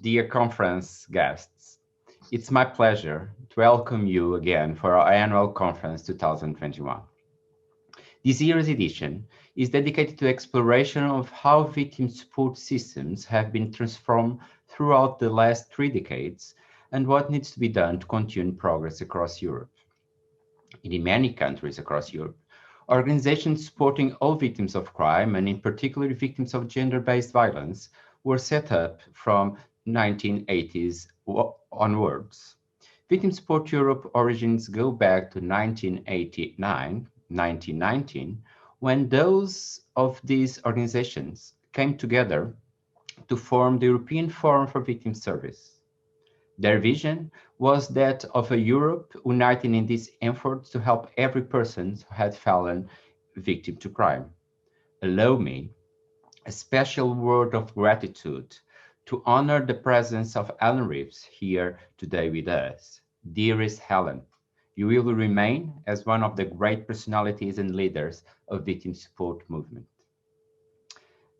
Dear conference guests, it's my pleasure to welcome you again for our annual conference 2021. This year's edition is dedicated to exploration of how victim support systems have been transformed throughout the last 3 decades and what needs to be done to continue progress across Europe. In many countries across Europe, organizations supporting all victims of crime, and in particular victims of gender-based violence, were set up from 1980s onwards. Victim Support Europe origins go back to 1989, 1919, when those of these organizations came together to form the European Forum for Victim Service. Their vision was that of a Europe united in this effort to help every person who had fallen victim to crime. Allow me a special word of gratitude to honor the presence of Helen Reeves here today with us. Dearest Helen, you will remain as one of the great personalities and leaders of victim support movement.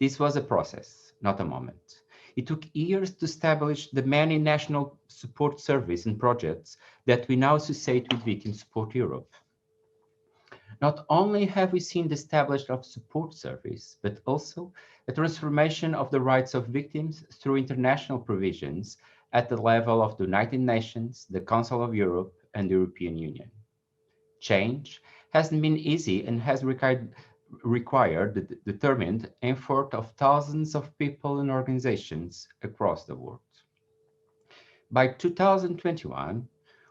This was a process, not a moment. It took years to establish the many national support services and projects that we now associate with Victim Support Europe. Not only have we seen the establishment of support service, but also a transformation of the rights of victims through international provisions at the level of the United Nations, the Council of Europe, and the European Union. Change hasn't been easy and has required the determined effort of thousands of people and organizations across the world. By 2021,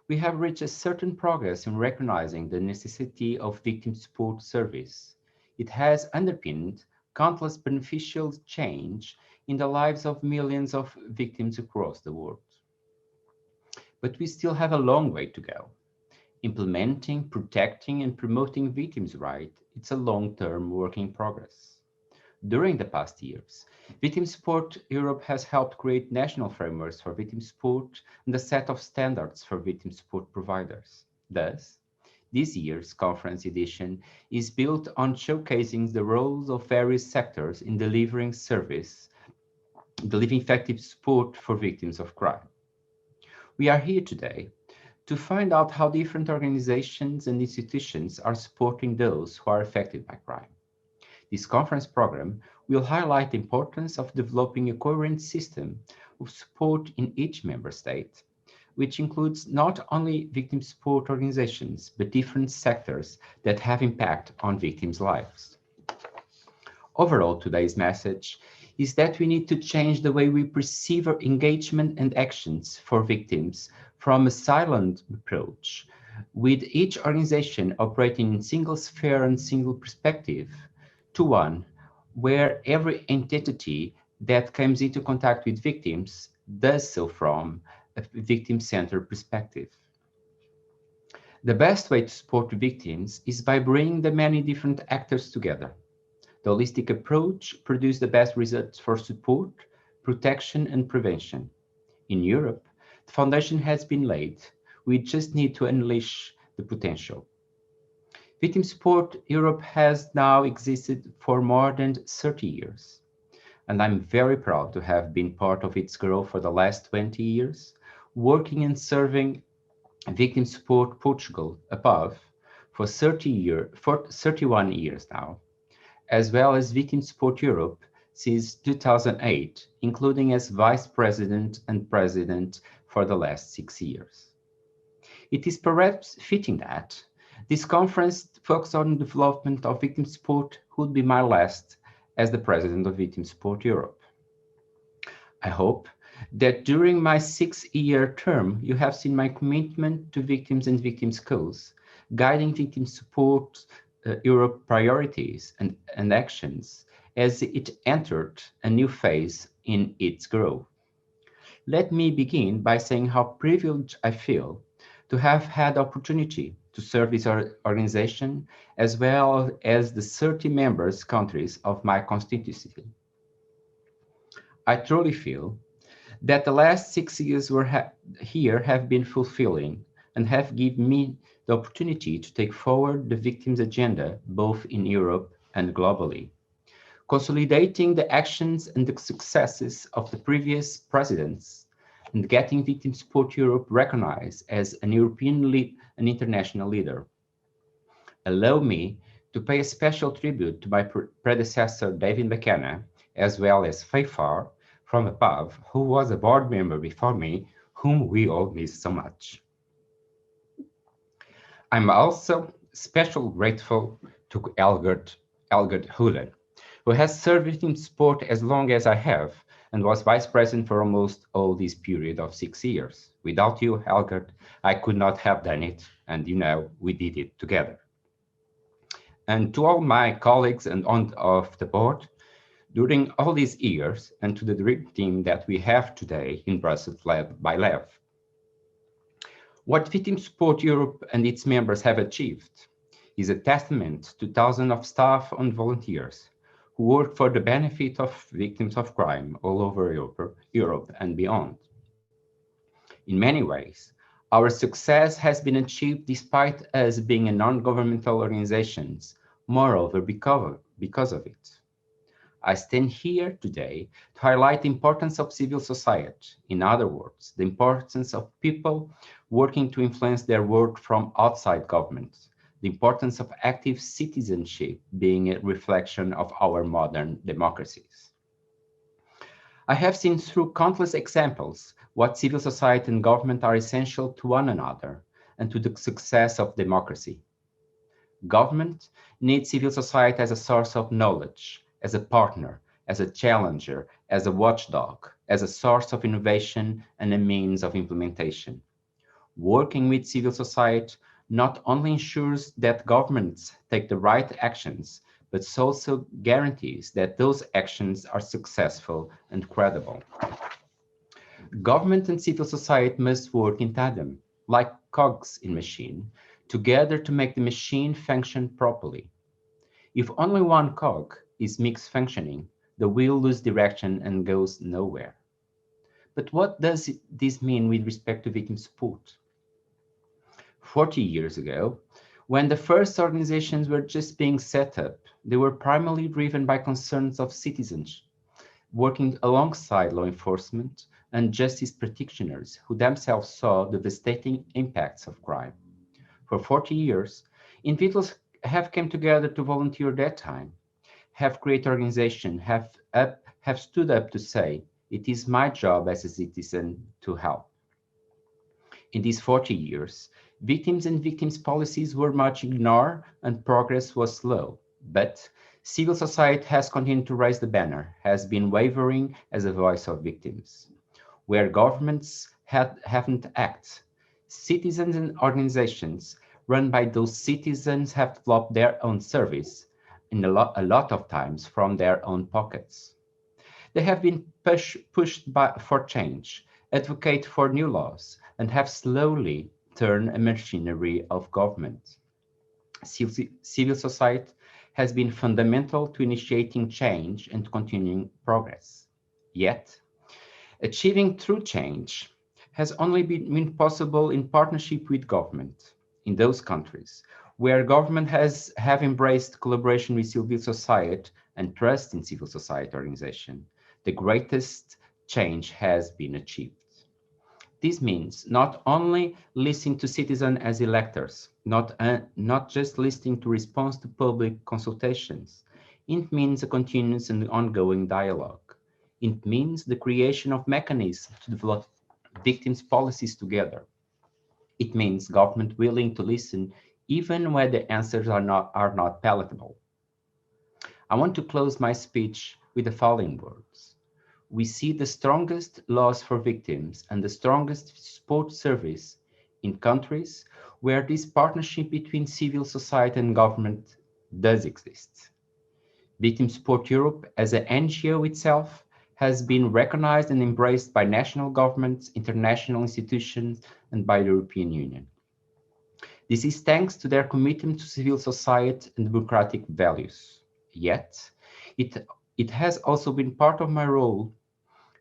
we have reached a certain progress in recognizing the necessity of victim support service. It has underpinned countless beneficial change in the lives of millions of victims across the world. But we still have a long way to go. Implementing, protecting, and promoting victims' rights, it's a long-term work in progress. During the past years, Victim Support Europe has helped create national frameworks for victim support and a set of standards for victim support providers. Thus, this year's conference edition is built on showcasing the roles of various sectors in delivering effective support for victims of crime. We are here today to find out how different organizations and institutions are supporting those who are affected by crime. This conference program will highlight the importance of developing a coherent system of support in each member state, which includes not only victim support organizations, but different sectors that have impact on victims' lives. Overall, today's message is that we need to change the way we perceive our engagement and actions for victims from a silent approach, with each organization operating in single sphere and single perspective, to one where every entity that comes into contact with victims does so from a victim-centered perspective. The best way to support victims is by bringing the many different actors together. The holistic approach produces the best results for support, protection, and prevention. In Europe, the foundation has been laid. We just need to unleash the potential. Victim Support Europe has now existed for more than 30 years, and I'm very proud to have been part of its growth for the last 20 years, working and serving Victim Support Portugal above for 31 years now, as well as Victim Support Europe since 2008, including as Vice President and President for the last 6 years. It is perhaps fitting that this conference focuses on the development of victim support would be my last as the President of Victim Support Europe. I hope that during my 6-year term, you have seen my commitment to victims and victims' cause, guiding Victim Support Europe priorities and actions as it entered a new phase in its growth. Let me begin by saying how privileged I feel to have had the opportunity to serve this organization as well as the 30 members countries of my constituency. I truly feel that the last 6 years here have been fulfilling and have given me the opportunity to take forward the victims' agenda both in Europe and globally. consolidating the actions and the successes of the previous presidents, and getting Victim Support Europe recognized as an an international leader. Allow me to pay a special tribute to my predecessor, David McKenna, as well as Faifar from above, who was a board member before me, whom we all miss so much. I'm also especially grateful to Elgert Hulen, who has served in sport as long as I have and was vice president for almost all this period of 6 years. Without you, Elgert, I could not have done it, and we did it together. And to all my colleagues and on of the board, during all these years, and to the dream team that we have today in Brussels led by Lev. What Victim Support Europe and its members have achieved is a testament to thousands of staff and volunteers who work for the benefit of victims of crime all over Europe and beyond. In many ways, our success has been achieved despite us being a non-governmental organization, moreover because of it. I stand here today to highlight the importance of civil society. In other words, the importance of people working to influence their world from outside government, the importance of active citizenship being a reflection of our modern democracies. I have seen through countless examples what civil society and government are essential to one another and to the success of democracy. Government needs civil society as a source of knowledge, as a partner, as a challenger, as a watchdog, as a source of innovation and a means of implementation. Working with civil society not only ensures that governments take the right actions, but also guarantees that those actions are successful and credible. Government and civil society must work in tandem, like cogs in machine, together to make the machine function properly. If only one cog is mixed functioning, the wheel loses direction and goes nowhere. But what does this mean with respect to victim support? 40 years ago, when the first organizations were just being set up, they were primarily driven by concerns of citizens, working alongside law enforcement and justice practitioners who themselves saw the devastating impacts of crime. For 40 years, individuals have come together to volunteer their time, have created organizations, have stood up to say, it is my job as a citizen to help. In these 40 years, victims and victims' policies were much ignored and progress was slow. But civil society has continued to raise the banner, has been wavering as a voice of victims. Where governments haven't acted, citizens and organizations run by those citizens have developed their own service, in a lot of times from their own pockets. They have been pushed for change, advocate for new laws, and have slowly turned a machinery of government. Civil society has been fundamental to initiating change and continuing progress. Yet, achieving true change has only been possible in partnership with government. In those countries where government have embraced collaboration with civil society and trust in civil society organization, the greatest change has been achieved. This means not only listening to citizens as electors, not just listening to response to public consultations. It means a continuous and ongoing dialogue. It means the creation of mechanisms to develop victims' policies together. It means government willing to listen even when the answers are not palatable. I want to close my speech with the following words. We see the strongest laws for victims and the strongest support service in countries where this partnership between civil society and government does exist. Victim Support Europe, as an NGO itself, has been recognized and embraced by national governments, international institutions, and by the European Union. This is thanks to their commitment to civil society and democratic values. Yet, it has also been part of my role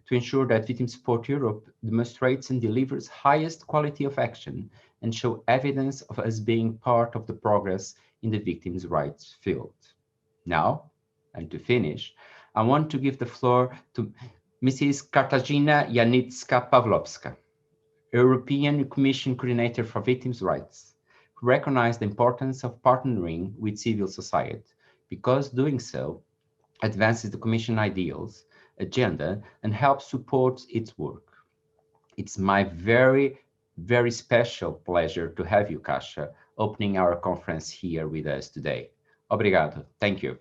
to ensure that Victim Support Europe demonstrates and delivers highest quality of action and show evidence of us being part of the progress in the victims' rights field. Now, And to finish, I want to give the floor to Mrs. Katarzyna Janicka-Pawlowska, European Commission Coordinator for Victims' Rights, who recognized the importance of partnering with civil society, because doing so advances the Commission ideals, agenda, and helps support its work. It's my very special pleasure to have you, Kasia, opening our conference here with us today. Obrigado. Thank you.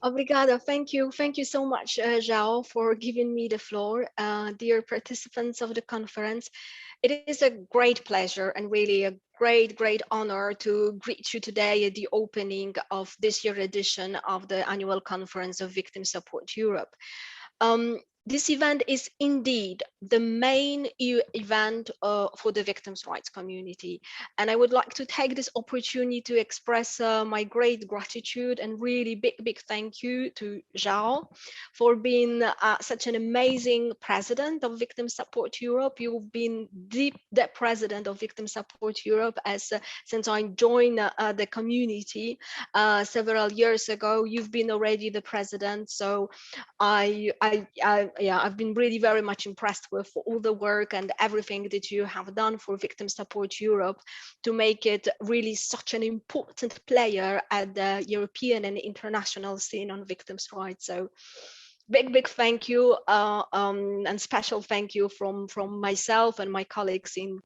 Obrigada. Thank you. Thank you so much, Zhao, for giving me the floor. Dear participants of the conference, it is a great pleasure and really a great honor to greet you today at the opening of this year edition of the annual conference of Victim Support Europe. This event is indeed the main EU event for the victims' rights community. And I would like to take this opportunity to express my great gratitude and really big thank you to Zhao for being such an amazing president of Victim Support Europe. You've been the president of Victim Support Europe since I joined the community several years ago. You've been already the president, so I've been really very much impressed with all the work and everything that you have done for Victim Support Europe to make it really such an important player at the European and international scene on victims' rights. So big thank you and special thank you from myself and my colleagues in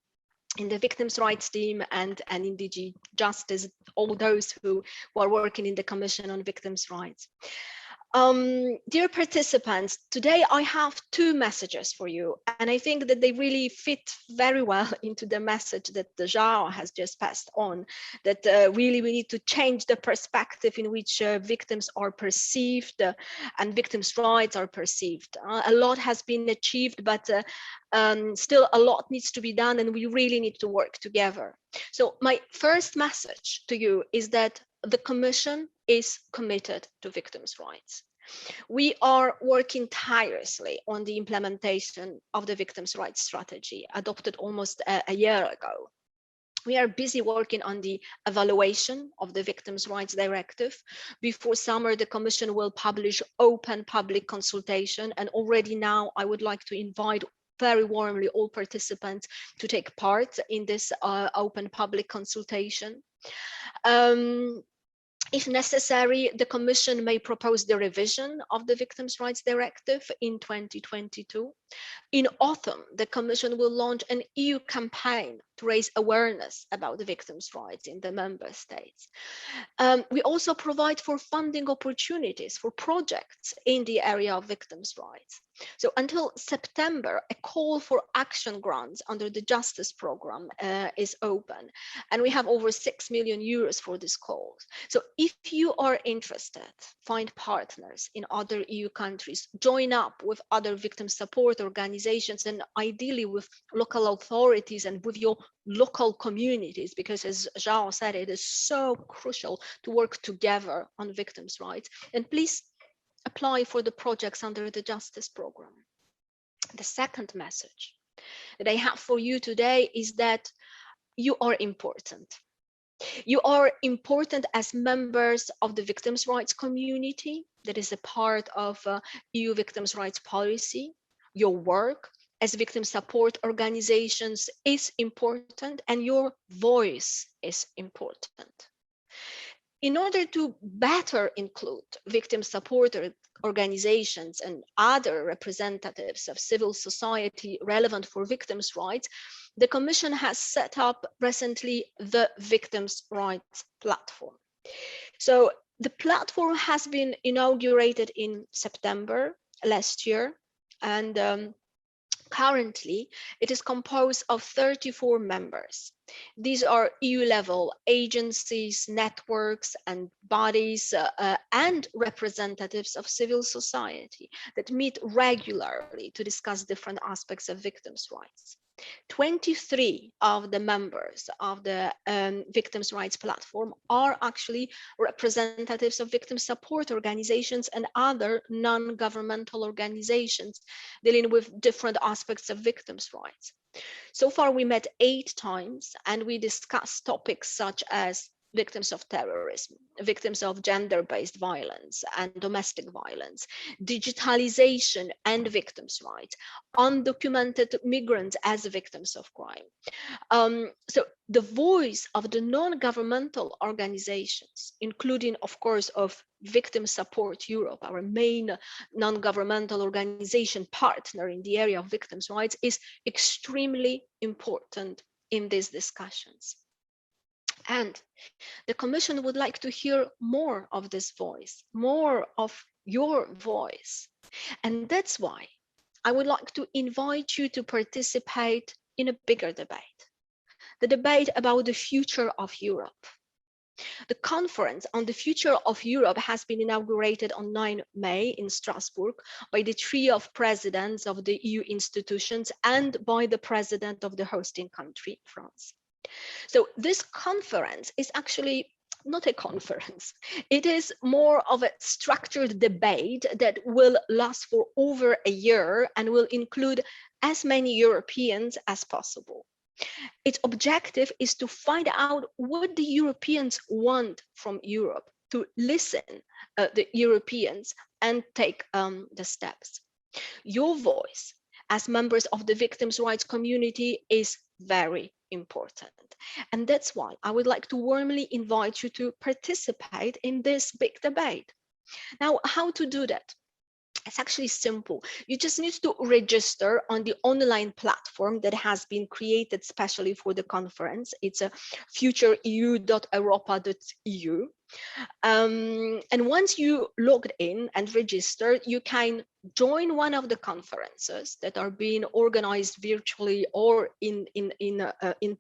the victims' rights team and in DG Justice, all those who are working in the Commission on Victims' Rights. Dear participants, today I have two messages for you, and I think that they really fit very well into the message that Zhao has just passed on, that really we need to change the perspective in which victims are perceived and victims' rights are perceived. A lot has been achieved, but still a lot needs to be done, and we really need to work together. So my first message to you is that the Commission is committed to victims' rights. We are working tirelessly on the implementation of the victims' rights strategy adopted almost a year ago. We are busy working on the evaluation of the Victims' Rights Directive. Before summer, the Commission will publish open public consultation, and already now I would like to invite very warmly all participants to take part in this open public consultation. If necessary, the Commission may propose the revision of the Victims' Rights Directive in 2022. In autumn, the Commission will launch an EU campaign to raise awareness about the victims' rights in the member states. We also provide for funding opportunities for projects in the area of victims' rights. So until September, a call for action grants under the Justice Programme is open, and we have over 6 million euros for this cause. So if you are interested, find partners in other EU countries, join up with other victim support organizations, and ideally with local authorities and with your local communities, because as Zhao said, it is so crucial to work together on victims' rights. And please apply for the projects under the Justice Programme. The second message that I have for you today is that you are important. You are important as members of the victims' rights community that is a part of EU victims' rights policy. Your work as victim support organizations is important, and your voice is important. In order to better include victim support organizations and other representatives of civil society relevant for victims' rights, the Commission has set up recently the Victims' Rights Platform. So the platform has been inaugurated in September last year, and currently, it is composed of 34 members. These are EU-level agencies, networks, and bodies, and representatives of civil society that meet regularly to discuss different aspects of victims' rights. 23 of the members of the Victims' Rights Platform are actually representatives of victim support organizations and other non-governmental organizations dealing with different aspects of victims' rights. So far, we met 8 times, and we discussed topics such as victims of terrorism, victims of gender-based violence and domestic violence, digitalization and victims' rights, undocumented migrants as victims of crime. So the voice of the non-governmental organizations, including, of course, of Victim Support Europe, our main non-governmental organization partner in the area of victims' rights, is extremely important in these discussions. And the Commission would like to hear more of this voice, more of your voice. And that's why I would like to invite you to participate in a bigger debate, the debate about the future of Europe. The conference on the future of Europe has been inaugurated on 9 May in Strasbourg by the trio of presidents of the EU institutions and by the president of the hosting country, France. So this conference is actually not a conference. It is more of a structured debate that will last for over a year and will include as many Europeans as possible. Its objective is to find out what the Europeans want from Europe, to listen the Europeans and take the steps. Your voice as members of the victims' rights community is very important. And that's why I would like to warmly invite you to participate in this big debate. Now, how to do that? It's actually simple. You just need to register on the online platform that has been created specially for the conference. It's a futureeu.europa.eu. And once you logged in and registered, you can join one of the conferences that are being organized virtually or in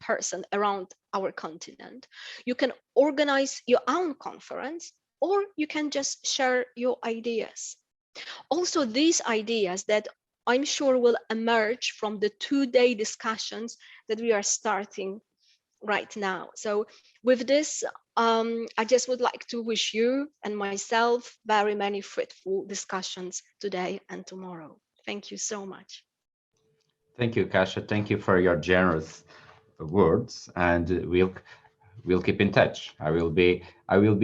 person around our continent. You can organize your own conference, or you can just share your ideas. Also, these ideas that I'm sure will emerge from the 2-day discussions that we are starting right now. So with this, I just would like to wish you and myself very many fruitful discussions today and tomorrow. Thank you so much. Thank you, Kasia. Thank you for your generous words, and we'll keep in touch. I will be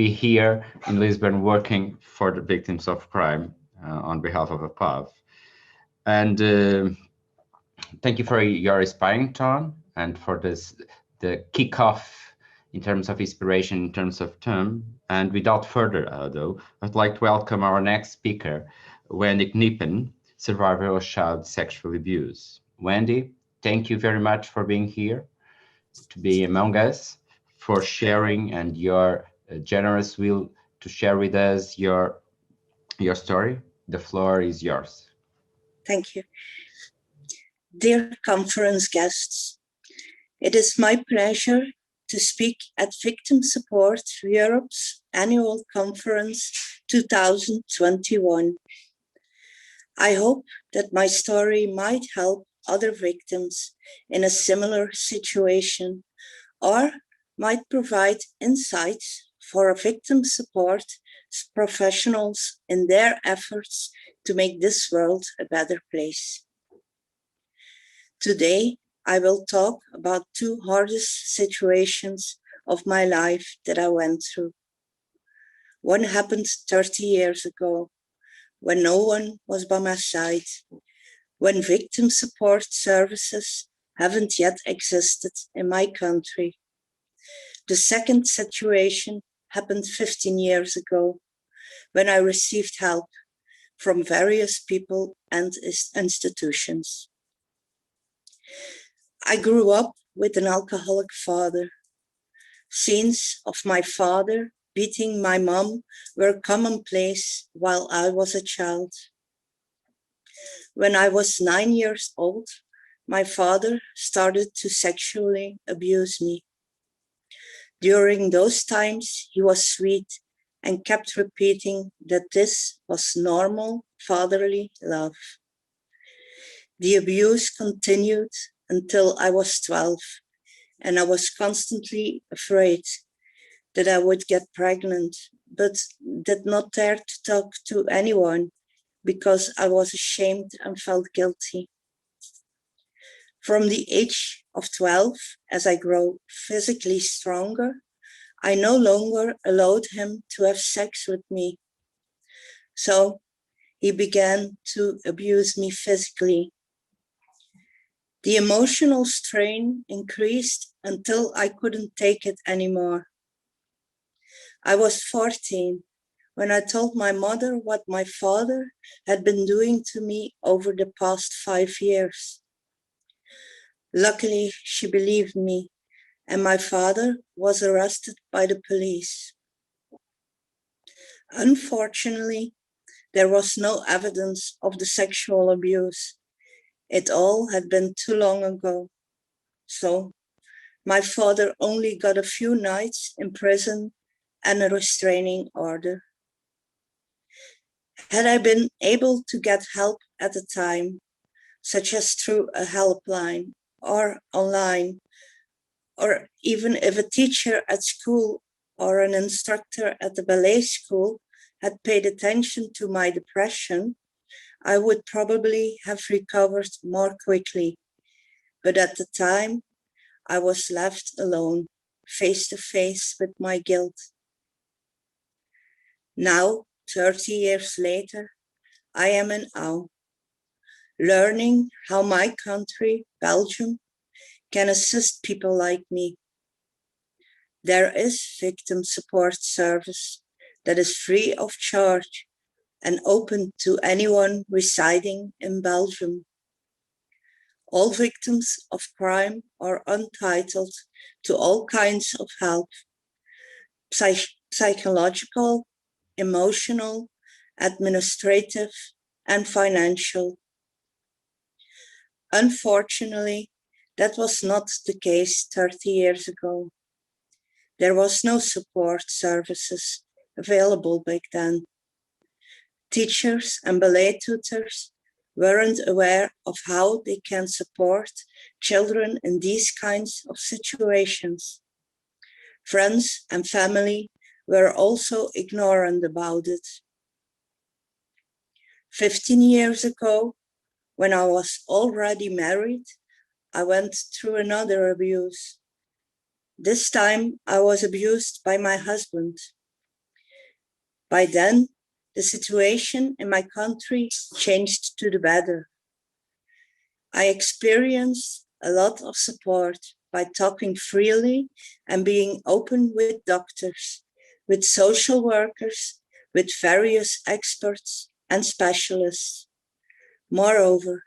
here in Lisbon working for the victims of crime on behalf of APAV. And thank you for your inspiring tone and for the kickoff in terms of inspiration, in terms of term. And without further ado, I'd like to welcome our next speaker, Wendy Knippen, survivor of child sexual abuse. Wendy, thank you very much for being here, to be among us, for sharing and your generous will to share with us your story. The floor is yours. Thank you. Dear conference guests, it is my pleasure to speak at Victim Support Europe's annual conference 2021. I hope that my story might help other victims in a similar situation, or might provide insights for victim support professionals in their efforts to make this world a better place. Today, I will talk about two hardest situations of my life that I went through. One happened 30 years ago, when no one was by my side, when victim support services haven't yet existed in my country. The second situation happened 15 years ago, when I received help from various people and institutions. I grew up with an alcoholic father. Scenes of my father beating my mom were commonplace while I was a child. When I was 9 years old, my father started to sexually abuse me. During those times, he was sweet and kept repeating that this was normal fatherly love. The abuse continued until I was 12, and I was constantly afraid that I would get pregnant, but did not dare to talk to anyone because I was ashamed and felt guilty. From the age of 12, as I grew physically stronger, I no longer allowed him to have sex with me. So he began to abuse me physically. The emotional strain increased until I couldn't take it anymore. I was 14 when I told my mother what my father had been doing to me over the past 5 years. Luckily, she believed me, and my father was arrested by the police. Unfortunately, there was no evidence of the sexual abuse. It all had been too long ago. So, my father only got a few nights in prison and a restraining order. Had I been able to get help at the time, such as through a helpline or online, or even if a teacher at school or an instructor at the ballet school had paid attention to my depression, I would probably have recovered more quickly. But at the time, I was left alone, face to face with my guilt. Now, 30 years later, I am in awe, learning how my country, Belgium, can assist people like me. There is victim support service that is free of charge and open to anyone residing in Belgium. All victims of crime are entitled to all kinds of help, psychological, emotional, administrative, and financial. Unfortunately, that was not the case 30 years ago. There was no support services available back then. Teachers and ballet tutors weren't aware of how they can support children in these kinds of situations. Friends and family were also ignorant about it. 15 years ago, when I was already married, I went through another abuse. This time I was abused by my husband. By then, the situation in my country changed to the better. I experienced a lot of support by talking freely and being open with doctors, with social workers, with various experts and specialists. Moreover,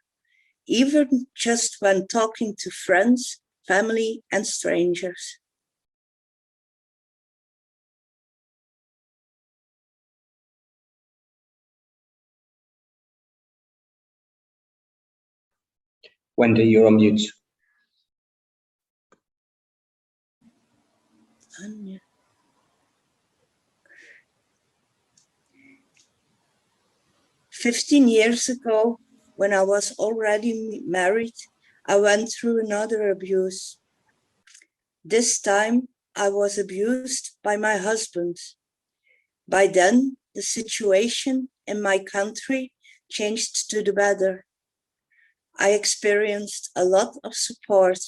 even just when talking to friends, family, and strangers. Wendy, you're on mute. Anya. 15 years ago, when I was already married, I went through another abuse. This time, I was abused by my husband. By then, the situation in my country changed to the better. I experienced a lot of support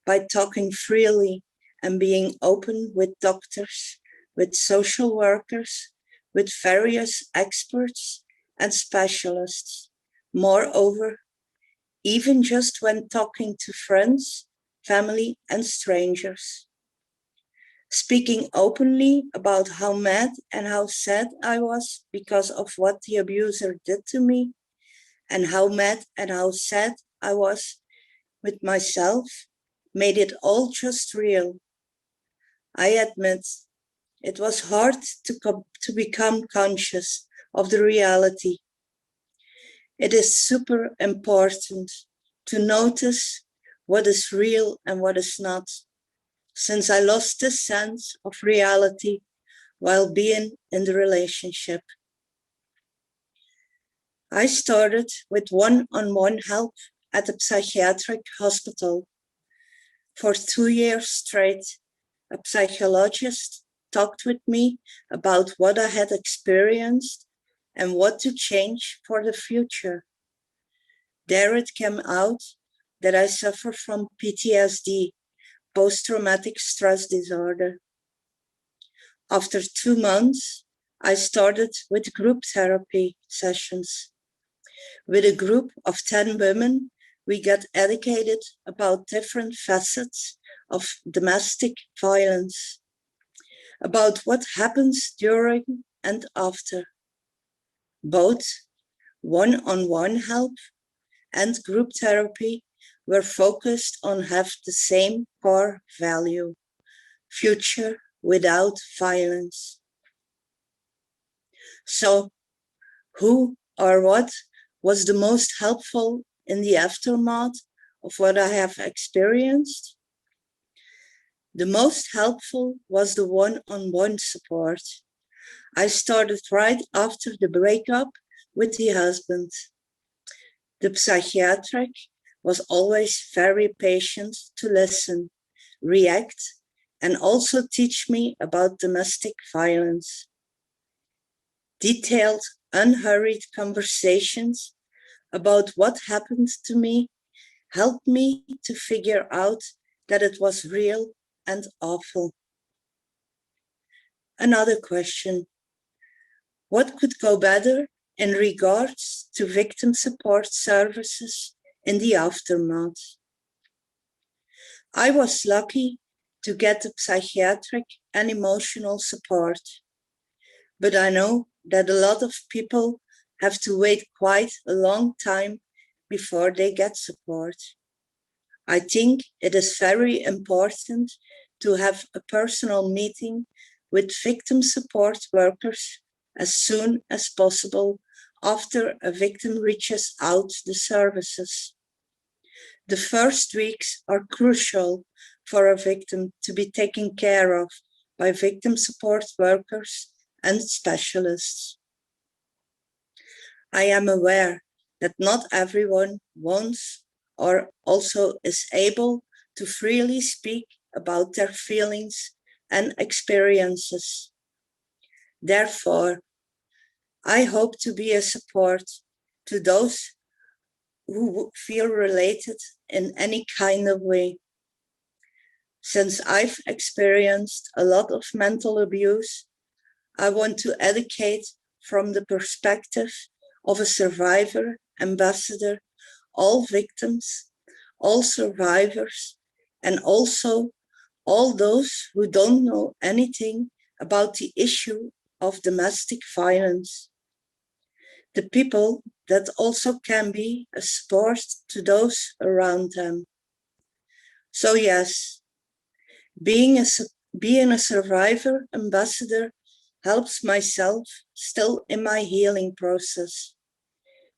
by talking freely and being open with doctors, with social workers, with various experts and specialists. Moreover, even just when talking to friends, family, and strangers. Speaking openly about how mad and how sad I was because of what the abuser did to me, and how mad and how sad I was with myself, made it all just real. I admit it was hard to become conscious of the reality. It is super important to notice what is real and what is not, since I lost this sense of reality while being in the relationship. I started with one-on-one help at a psychiatric hospital. For 2 years straight, a psychologist talked with me about what I had experienced and what to change for the future. There it came out that I suffer from PTSD, post-traumatic stress disorder. After 2 months, I started with group therapy sessions. With a group of 10 women, we got educated about different facets of domestic violence, about what happens during and after. Both one-on-one help and group therapy were focused on have the same core value, future without violence. So, who or what was the most helpful in the aftermath of what I have experienced? The most helpful was the one-on-one support. I started right after the breakup with the husband. The psychiatric was always very patient to listen, react, and also teach me about domestic violence. Detailed, unhurried conversations about what happened to me helped me to figure out that it was real and awful. Another question: what could go better in regards to victim support services in the aftermath? I was lucky to get the psychiatric and emotional support, but I know that a lot of people have to wait quite a long time before they get support. I think it is very important to have a personal meeting with victim support workers as soon as possible after a victim reaches out the services. The first weeks are crucial for a victim to be taken care of by victim support workers and specialists. I am aware that not everyone wants or also is able to freely speak about their feelings and experiences. Therefore, I hope to be a support to those who feel related in any kind of way. Since I've experienced a lot of mental abuse, I want to educate from the perspective of a survivor, ambassador, all victims, all survivors, and also all those who don't know anything about the issue of domestic violence. The people that also can be a support to those around them. So yes, being a survivor ambassador helps myself still in my healing process,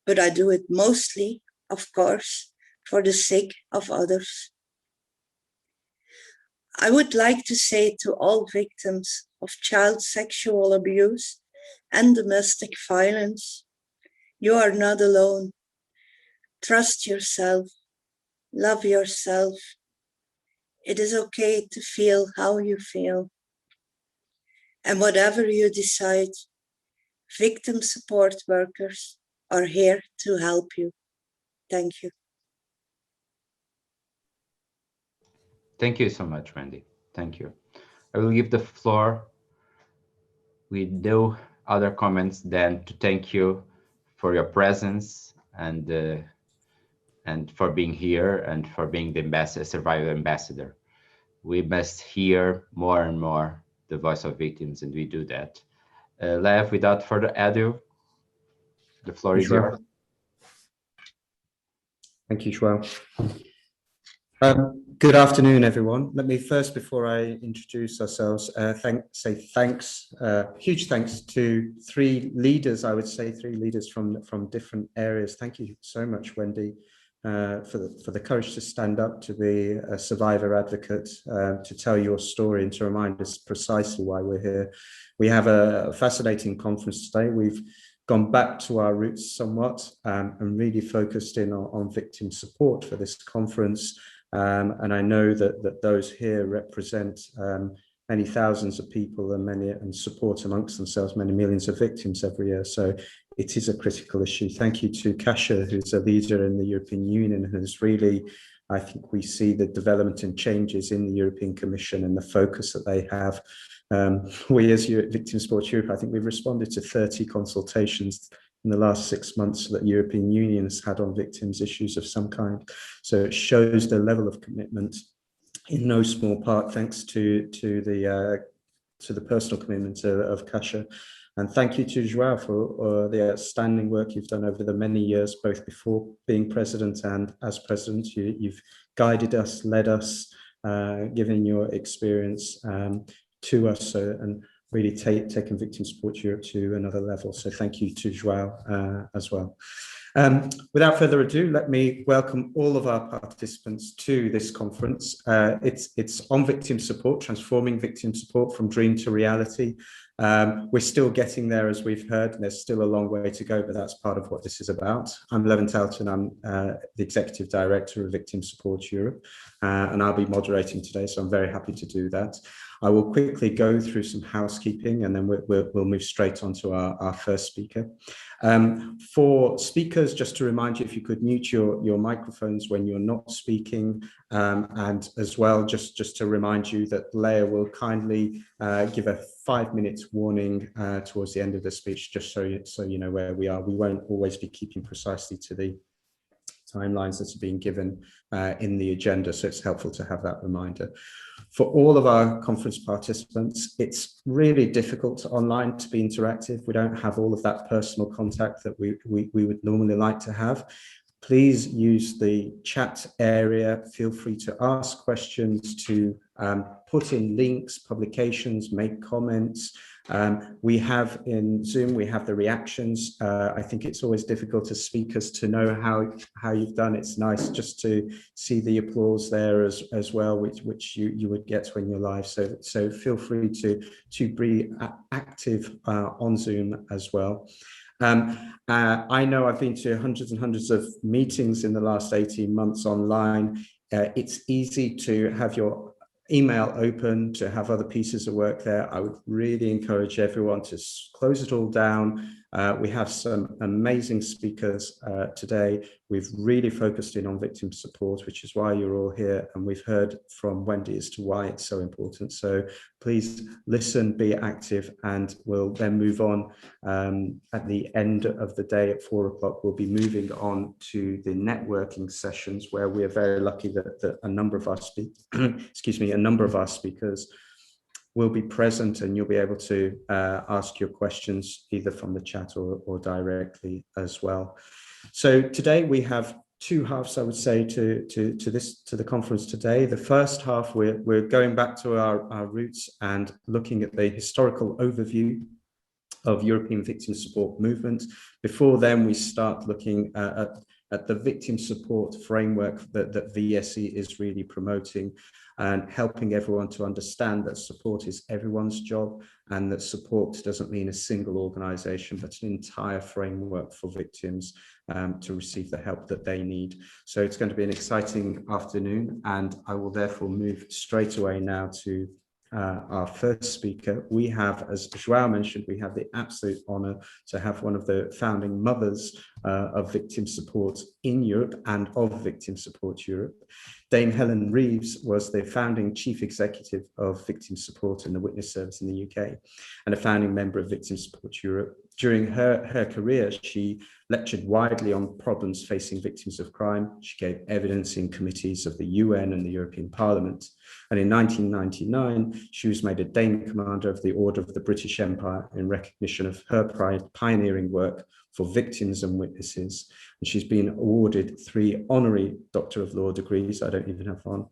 but I do it mostly, of course, for the sake of others. I would like to say to all victims of child sexual abuse and domestic violence, you are not alone. Trust yourself, love yourself. It is okay to feel how you feel. And whatever you decide, victim support workers are here to help you. Thank you. Thank you so much, Wendy. Thank you. I will give the floor with no other comments than to thank you for your presence and for being here and for being the survivor ambassador. We must hear more and more the voice of victims, and we do that. Lev, without further ado, the floor is yours. Thank you, João. Good afternoon, everyone. Let me first, before I introduce ourselves, say thanks, huge thanks to three leaders, I would say three leaders from different areas. Thank you so much, Wendy, for the courage to stand up, to be a survivor advocate, to tell your story and to remind us precisely why we're here. We have a fascinating conference today. We've gone back to our roots somewhat and really focused in on victim support for this conference. And I know that those here represent many thousands of people and support amongst themselves many millions of victims every year. So it is a critical issue. Thank you to Kasia, who's a leader in the European Union, who's really, I think we see the development and changes in the European Commission and the focus that they have We as Victim Support Europe, I think we've responded to 30 consultations in the last 6 months that European Union has had on victims' issues of some kind. So it shows the level of commitment, in no small part thanks to the personal commitment of Kasia. And thank you to Joao for the outstanding work you've done over the many years, both before being president and as president. You've guided us, led us, given your experience to us, and really taken Victim Support Europe to another level. So thank you to Joao as well. Without further ado, let me welcome all of our participants to this conference. It's on victim support, transforming victim support from dream to reality. We're still getting there, as we've heard, and there's still a long way to go, but that's part of what this is about. I'm Levin Talton, I'm the Executive Director of Victim Support Europe, and I'll be moderating today, so I'm very happy to do that. I will quickly go through some housekeeping, and then we'll move straight on to our first speaker. For speakers, just to remind you, if you could mute your microphones when you're not speaking, and as well, just to remind you that Leah will kindly give a 5 minutes warning towards the end of the speech, just so you know where we are. We won't always be keeping precisely to the timelines that are being given in the agenda, so it's helpful to have that reminder. For all of our conference participants, it's really difficult online to be interactive. We don't have all of that personal contact that we would normally like to have. Please use the chat area. Feel free to ask questions, to put in links, publications, make comments. We have in Zoom, we have the reactions. I think it's always difficult as speakers to know how you've done. It's nice just to see the applause there as well, which you would get when you're live. So feel free to be active on Zoom as well. I know I've been to hundreds and hundreds of meetings in the last 18 months online. It's easy to have your email open, to have other pieces of work there. I would really encourage everyone to close it all down. We have some amazing speakers today. We've really focused in on victim support, which is why you're all here. And we've heard from Wendy as to why it's so important. So please listen, be active, and we'll then move on at the end of the day at 4 o'clock. We'll be moving on to the networking sessions, where we are very lucky that a number of our speakers will be present, and you'll be able to ask your questions either from the chat or directly as well. So today we have two halves, I would say, to the conference today. The first half, we're going back to our roots and looking at the historical overview of European victim support movement. Before then, we start looking at the victim support framework that VSE is really promoting, and helping everyone to understand that support is everyone's job, and that support doesn't mean a single organisation, but an entire framework for victims to receive the help that they need. So it's going to be an exciting afternoon, and I will therefore move straight away now to our first speaker. We have, as Joao mentioned, we have the absolute honour to have one of the founding mothers of victim support in Europe and of Victim Support Europe. Dame Helen Reeves was the founding chief executive of Victim Support and the Witness Service in the UK, and a founding member of Victim Support Europe. During her career, she lectured widely on problems facing victims of crime. She gave evidence in committees of the UN and the European Parliament. And in 1999, she was made a Dame Commander of the Order of the British Empire in recognition of her pioneering work for victims and witnesses. And she's been awarded 3 honorary Doctor of Law degrees, I don't even have one,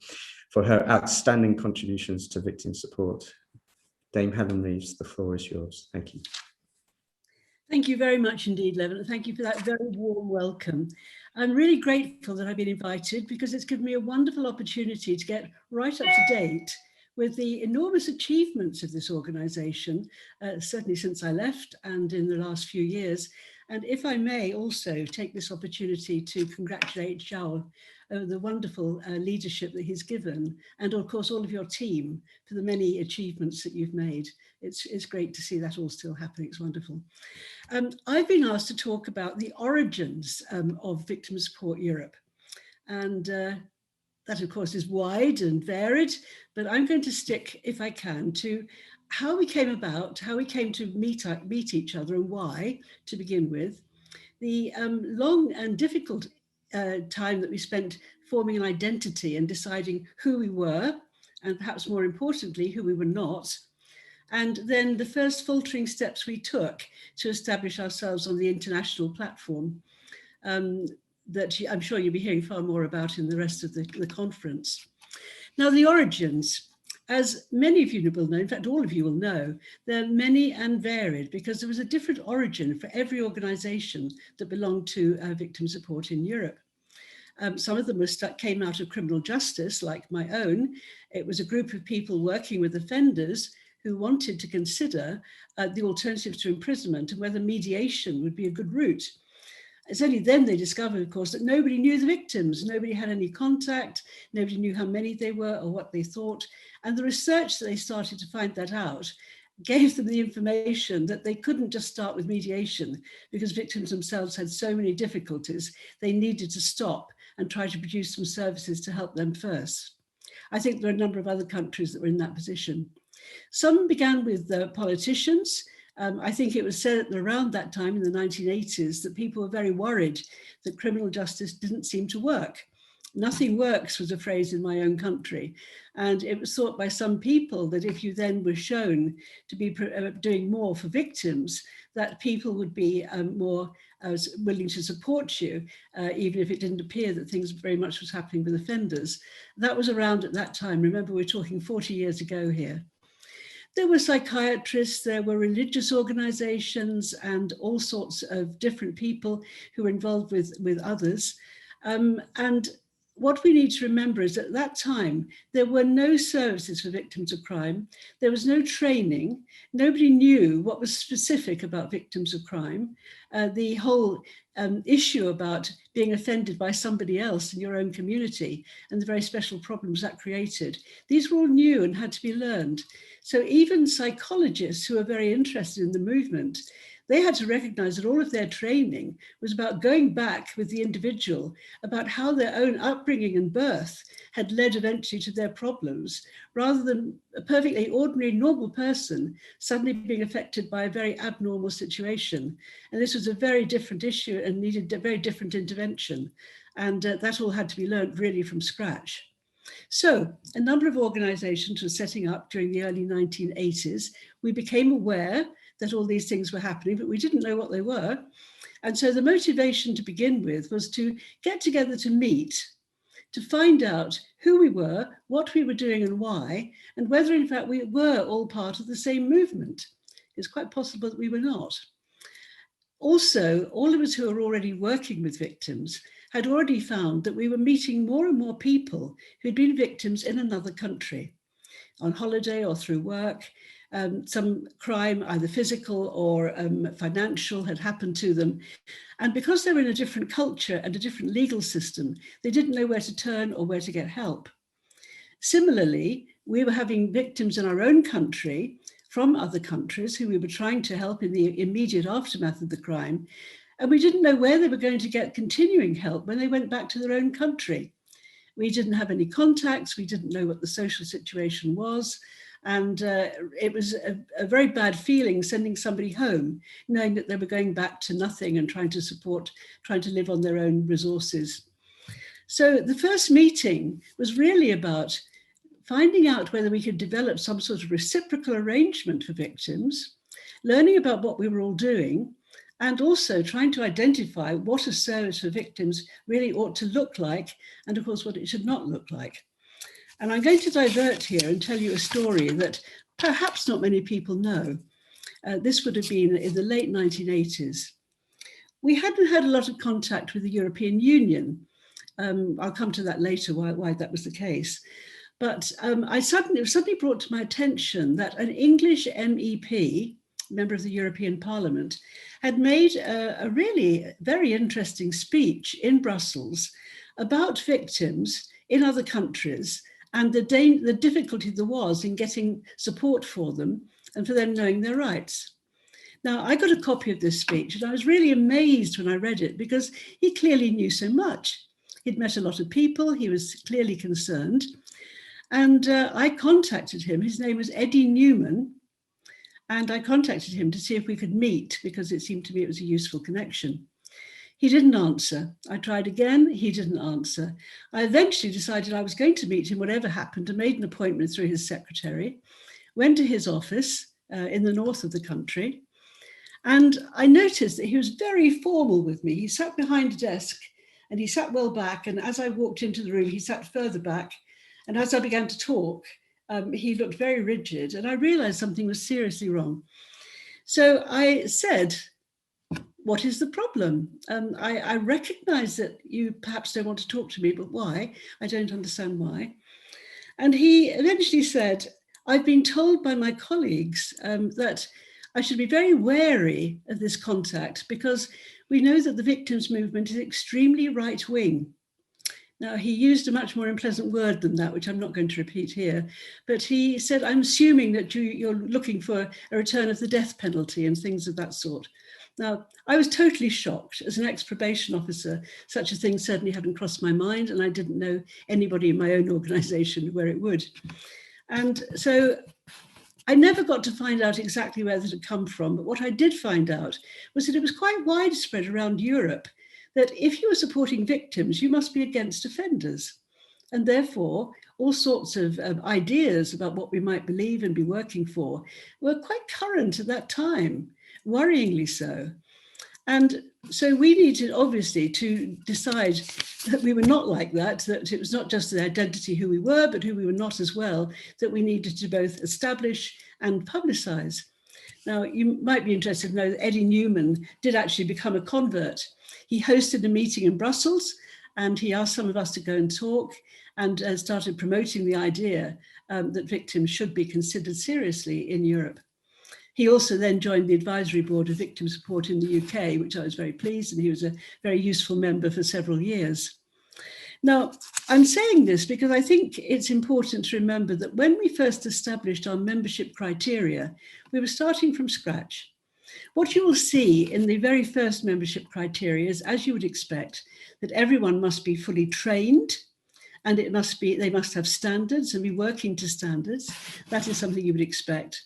for her outstanding contributions to victim support. Dame Helen Reeves, the floor is yours. Thank you. Thank you very much indeed, Levin. Thank you for that very warm welcome. I'm really grateful that I've been invited, because it's given me a wonderful opportunity to get right up to date with the enormous achievements of this organisation, certainly since I left and in the last few years. And if I may also take this opportunity to congratulate Joao the wonderful leadership that he's given, and of course all of your team for the many achievements that you've made. It's great to see that all still happening. It's wonderful. I've been asked to talk about the origins of Victim Support Europe, and that of course is wide and varied, but I'm going to stick, if I can, to how we came about, how we came to meet each other and why, to begin with, the long and difficult time that we spent forming an identity and deciding who we were, and perhaps more importantly, who we were not, and then the first faltering steps we took to establish ourselves on the international platform that I'm sure you'll be hearing far more about in the rest of the conference. Now, the origins, as many of you will know, in fact, all of you will know, they're many and varied because there was a different origin for every organization that belonged to victim support in Europe. Some of them came out of criminal justice, like my own. It was a group of people working with offenders who wanted to consider the alternatives to imprisonment and whether mediation would be a good route. It's only then they discovered, of course, that nobody knew the victims, nobody had any contact, nobody knew how many they were or what they thought. And the research that they started to find that out gave them the information that they couldn't just start with mediation because victims themselves had so many difficulties, they needed to stop and try to produce some services to help them first. I think there are a number of other countries that were in that position. Some began with politicians. I think it was said around that time in the 1980s that people were very worried that criminal justice didn't seem to work. Nothing works was a phrase in my own country. And it was thought by some people that if you then were shown to be doing more for victims, that people would be more willing to support you, even if it didn't appear that things very much was happening with offenders. That was around at that time. Remember, we're talking 40 years ago here. There were psychiatrists, there were religious organizations and all sorts of different people who were involved with others. And what we need to remember is that at that time, there were no services for victims of crime. There was no training. Nobody knew what was specific about victims of crime. The whole issue about being offended by somebody else in your own community and the very special problems that created, these were all new and had to be learned. So even psychologists who are very interested in the movement, they had to recognize that all of their training was about going back with the individual, about how their own upbringing and birth had led eventually to their problems, rather than a perfectly ordinary, normal person suddenly being affected by a very abnormal situation. And this was a very different issue and needed a very different intervention. And that all had to be learned really from scratch. So a number of organizations were setting up during the early 1980s. We became aware that all these things were happening, but we didn't know what they were. And so the motivation to begin with was to get together to meet, to find out who we were, what we were doing and why, and whether in fact we were all part of the same movement. It's quite possible that we were not. Also, all of us who are already working with victims had already found that we were meeting more and more people who'd been victims in another country, on holiday or through work. Some crime, either physical or financial, had happened to them. And because they were in a different culture and a different legal system, they didn't know where to turn or where to get help. Similarly, we were having victims in our own country from other countries who we were trying to help in the immediate aftermath of the crime. And we didn't know where they were going to get continuing help when they went back to their own country. We didn't have any contacts. We didn't know what the social situation was. And it was a very bad feeling sending somebody home, knowing that they were going back to nothing and trying to live on their own resources. So the first meeting was really about finding out whether we could develop some sort of reciprocal arrangement for victims, learning about what we were all doing, and also trying to identify what a service for victims really ought to look like, and of course what it should not look like. And I'm going to divert here and tell you a story that perhaps not many people know. This would have been in the late 1980s. We hadn't had a lot of contact with the European Union. I'll come to that later, why that was the case. But it was suddenly brought to my attention that an English MEP, member of the European Parliament, had made a really very interesting speech in Brussels about victims in other countries and the difficulty there was in getting support for them and for them knowing their rights. Now, I got a copy of this speech and I was really amazed when I read it because he clearly knew so much. He'd met a lot of people, he was clearly concerned. And I contacted him. His name was Eddie Newman. And I contacted him to see if we could meet, because it seemed to me it was a useful connection. He didn't answer. I tried again, he didn't answer. I eventually decided I was going to meet him whatever happened, and made an appointment through his secretary, went to his office in the north of the country. And I noticed that he was very formal with me. He sat behind a desk and he sat well back. And as I walked into the room, he sat further back. And as I began to talk, he looked very rigid, and I realized something was seriously wrong. So I said, "What is the problem? I recognize that you perhaps don't want to talk to me, but why? I don't understand why." And he eventually said, "I've been told by my colleagues that I should be very wary of this contact, because we know that the victims movement is extremely right-wing." Now, he used a much more unpleasant word than that, which I'm not going to repeat here, but he said, "I'm assuming that you're looking for a return of the death penalty and things of that sort." Now, I was totally shocked. As an ex-probation officer, such a thing certainly hadn't crossed my mind, and I didn't know anybody in my own organisation where it would. And so I never got to find out exactly where that had come from, but what I did find out was that it was quite widespread around Europe, that if you were supporting victims, you must be against offenders. And therefore, all sorts of ideas about what we might believe and be working for were quite current at that time, worryingly so. And so we needed, obviously, to decide that we were not like that, that it was not just the identity who we were, but who we were not as well, that we needed to both establish and publicise. Now, you might be interested to know that Eddie Newman did actually become a convert. He hosted a meeting in Brussels, and he asked some of us to go and talk, and started promoting the idea that victims should be considered seriously in Europe. He also then joined the advisory board of victim support in the UK, which I was very pleased, and he was a very useful member for several years. Now, I'm saying this because I think it's important to remember that when we first established our membership criteria, we were starting from scratch. What you will see in the very first membership criteria is, as you would expect, that everyone must be fully trained, and they must have standards and be working to standards. That is something you would expect.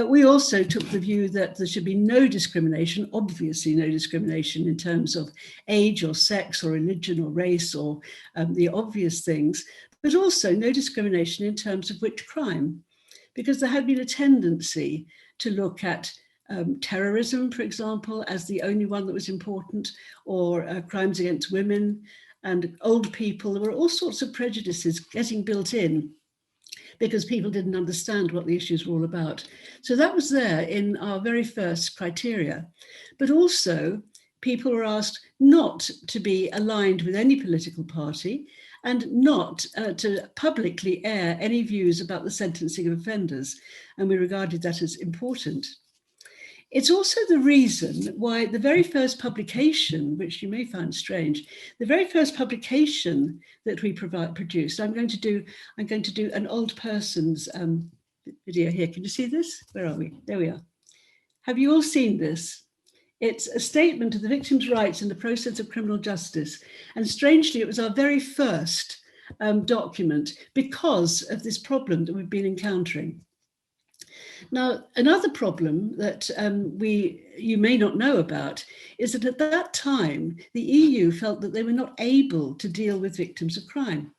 We also took the view that there should be no discrimination, obviously no discrimination in terms of age or sex or religion or race or the obvious things, but also no discrimination in terms of which crime, because there had been a tendency to look at terrorism, for example, as the only one that was important, or crimes against women and old people. There were all sorts of prejudices getting built in because people didn't understand what the issues were all about. So that was there in our very first criteria. But also, people were asked not to be aligned with any political party and not to publicly air any views about the sentencing of offenders. And we regarded that as important. It's also the reason why the very first publication, which you may find strange, the very first publication that we produced, I'm going to do an old person's video here. Can you see this? Where are we? There we are. Have you all seen this? It's a statement of the victims' rights in the process of criminal justice. And strangely, it was our very first document because of this problem that we've been encountering. Now, another problem that you may not know about is that at that time, the EU felt that they were not able to deal with victims of crime.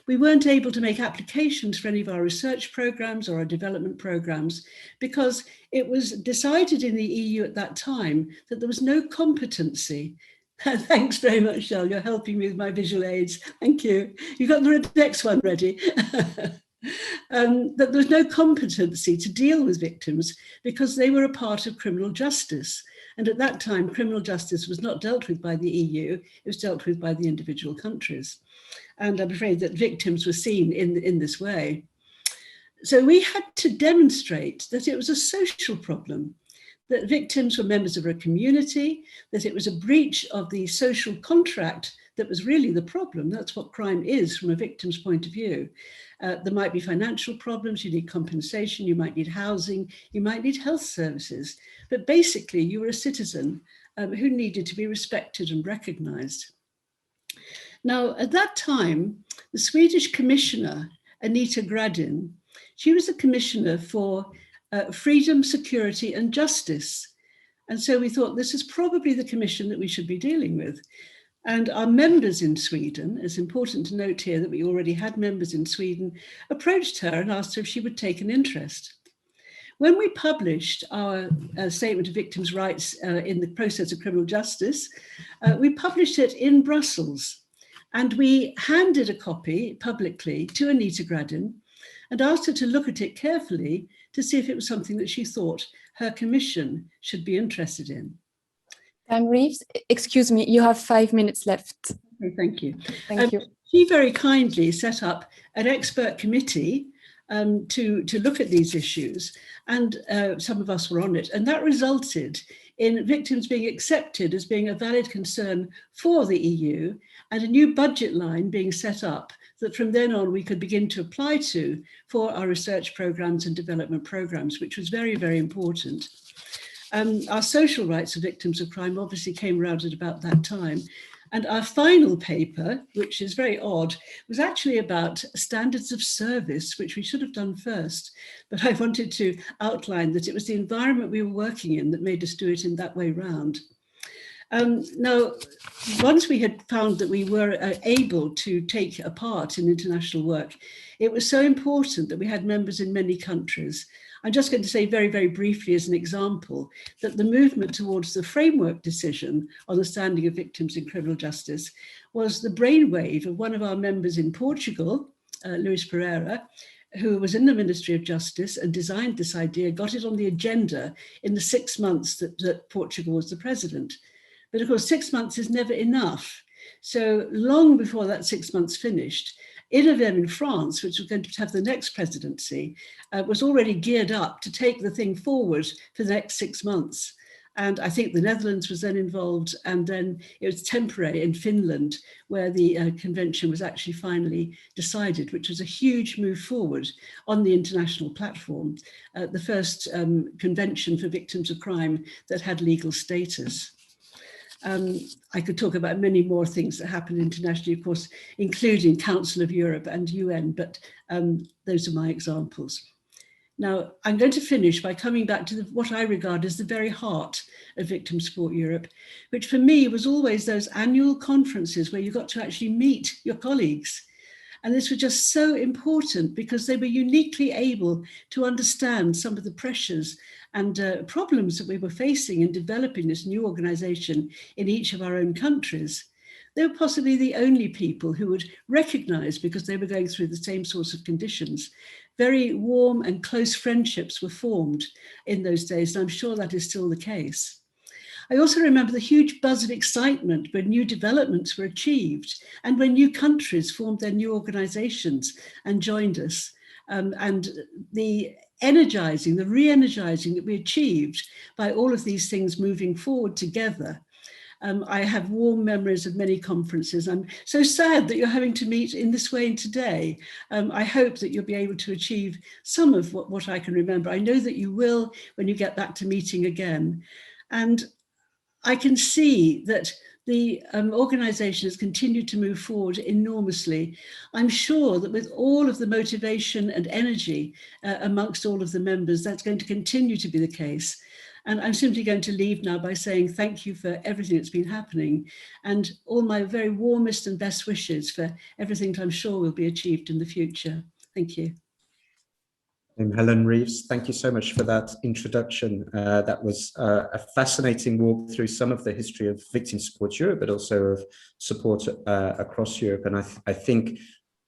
We weren't able to make applications for any of our research programs or our development programs because it was decided in the EU at that time that there was no competency. Thanks very much, Shell. You're helping me with my visual aids. Thank you. You got the next one ready. That there was no competency to deal with victims because they were a part of criminal justice. And at that time, criminal justice was not dealt with by the EU, it was dealt with by the individual countries. And I'm afraid that victims were seen in this way. So we had to demonstrate that it was a social problem, that victims were members of a community, that it was a breach of the social contract that was really the problem. That's what crime is from a victim's point of view. There might be financial problems, you need compensation, you might need housing, you might need health services. But basically, you were a citizen who needed to be respected and recognised. Now, at that time, the Swedish commissioner, Anita Gradin, she was the commissioner for freedom, security and justice. And so we thought this is probably the commission that we should be dealing with. And our members in Sweden, it's important to note here that we already had members in Sweden, approached her and asked her if she would take an interest. When we published our Statement of Victims' Rights in the process of criminal justice, we published it in Brussels. And we handed a copy publicly to Anita Gradin and asked her to look at it carefully to see if it was something that she thought her commission should be interested in. Reeves, excuse me, you have 5 minutes left. Okay, thank you. Thank you. She very kindly set up an expert committee to look at these issues, and some of us were on it, and that resulted in victims being accepted as being a valid concern for the EU, and a new budget line being set up that from then on we could begin to apply to for our research programs and development programs, which was very, very important. Our social rights of victims of crime obviously came around at about that time. And our final paper, which is very odd, was actually about standards of service, which we should have done first. But I wanted to outline that it was the environment we were working in that made us do it in that way round. Now, once we had found that we were able to take a part in international work, it was so important that we had members in many countries. I'm just going to say very, very briefly as an example that the movement towards the framework decision on the standing of victims in criminal justice was the brainwave of one of our members in Portugal, Luis Pereira, who was in the Ministry of Justice and designed this idea, got it on the agenda in the 6 months that Portugal was the president. But of course, 6 months is never enough. So long before that 6 months finished, INOVEM in France, which was going to have the next presidency, was already geared up to take the thing forward for the next 6 months. And I think the Netherlands was then involved, and then it was temporary in Finland, where the convention was actually finally decided, which was a huge move forward on the international platform, the first convention for victims of crime that had legal status. I could talk about many more things that happened internationally, of course, including Council of Europe and UN, but those are my examples. Now, I'm going to finish by coming back to what I regard as the very heart of Victim Support Europe, which for me was always those annual conferences where you got to actually meet your colleagues. And this was just so important because they were uniquely able to understand some of the pressures and problems that we were facing in developing this new organization in each of our own countries. They were possibly the only people who would recognize, because they were going through the same sorts of conditions, very warm and close friendships were formed in those days, and I'm sure that is still the case. I also remember the huge buzz of excitement when new developments were achieved and when new countries formed their new organizations and joined us, and the energizing, the re-energizing that we achieved by all of these things moving forward together. I have warm memories of many conferences. I'm so sad that you're having to meet in this way today. I hope that you'll be able to achieve some of what I can remember. I know that you will when you get back to meeting again. And I can see that the organization has continued to move forward enormously. I'm sure that with all of the motivation and energy amongst all of the members, that's going to continue to be the case. And I'm simply going to leave now by saying thank you for everything that's been happening and all my very warmest and best wishes for everything that I'm sure will be achieved in the future. Thank you. Helen Reeves, thank you so much for that introduction. That was a fascinating walk through some of the history of Victim Support Europe, but also of support across Europe. And I think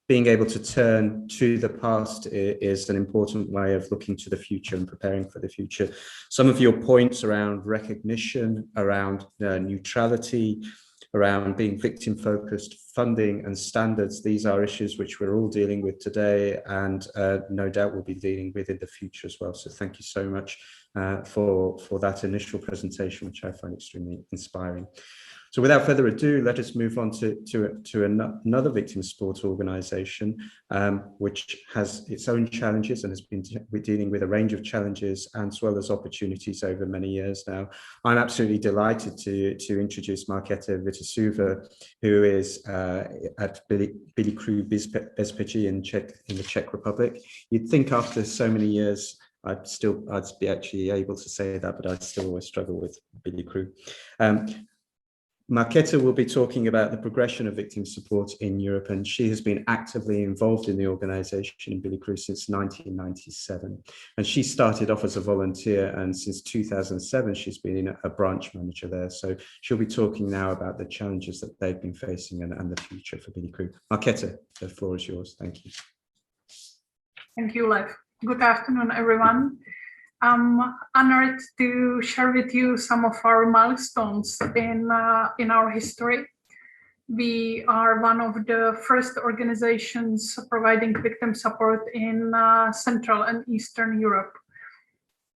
being able to turn to the past is an important way of looking to the future and preparing for the future. Some of your points around recognition, around neutrality, around being victim-focused, funding and standards, these are issues which we're all dealing with today and no doubt we'll be dealing with in the future as well. So thank you so much for that initial presentation, which I find extremely inspiring. So without further ado, let us move on to another victim support organisation, which has its own challenges and has been dealing with a range of challenges as well as opportunities over many years now. I'm absolutely delighted to introduce Markéta Vitásová, who is at Bílí Kruh Bezpečí in the Czech Republic. You'd think after so many years I'd be actually able to say that, but I'd still always struggle with Billy Crew. Marketa will be talking about the progression of victim support in Europe, and she has been actively involved in the organisation in Billy Crew since 1997. And she started off as a volunteer, and since 2007, she's been a branch manager there. So she'll be talking now about the challenges that they've been facing and the future for Billy Crew. Marketa, the floor is yours. Thank you. Thank you, Lev. Good afternoon, everyone. I'm honored to share with you some of our milestones in our history. We are one of the first organizations providing victim support in Central and Eastern Europe.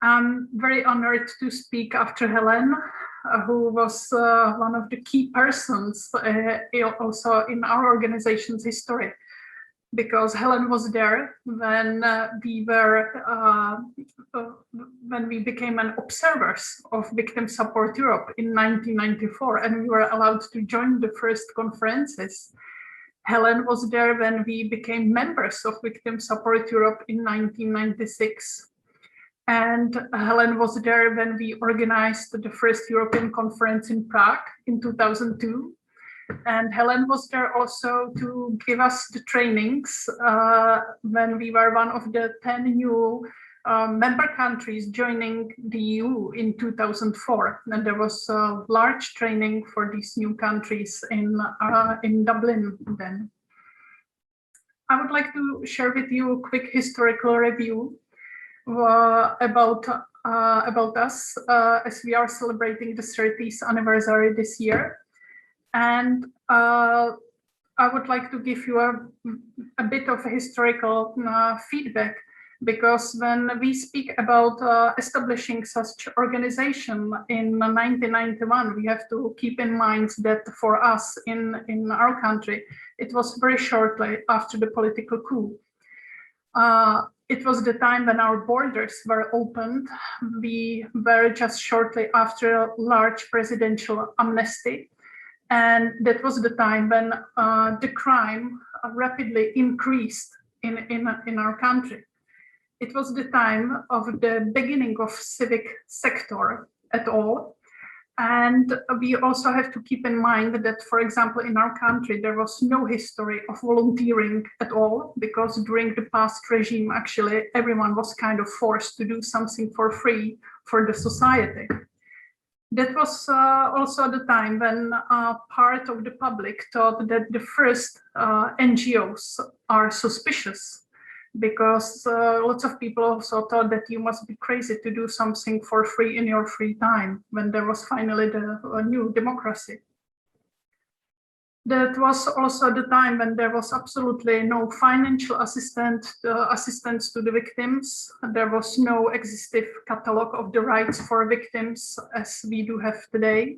I'm very honored to speak after Helen, who was one of the key persons also in our organization's history, because Helen was there when we became an observers of Victim Support Europe in 1994, and we were allowed to join the first conferences. Helen was there when we became members of Victim Support Europe in 1996. And Helen was there when we organized the first European conference in Prague in 2002. And Helen was there also to give us the trainings when we were one of the 10 new member countries joining the EU in 2004. And there was a large training for these new countries in Dublin then. I would like to share with you a quick historical review about us, as we are celebrating the 30th anniversary this year. And I would like to give you a bit of a historical feedback, because when we speak about establishing such organization in 1991, we have to keep in mind that for us in our country, it was very shortly after the political coup. It was the time when our borders were opened. We were just shortly after a large presidential amnesty. And that was the time when the crime rapidly increased in our country. It was the time of the beginning of civic sector at all. And we also have to keep in mind that, for example, in our country, there was no history of volunteering at all, because during the past regime, actually, everyone was kind of forced to do something for free for the society. That was also the time when part of the public thought that the first NGOs are suspicious, because lots of people also thought that you must be crazy to do something for free in your free time, when there was finally the new democracy. That was also the time when there was absolutely no financial assistance to the victims. There was no existing catalog of the rights for victims as we do have today.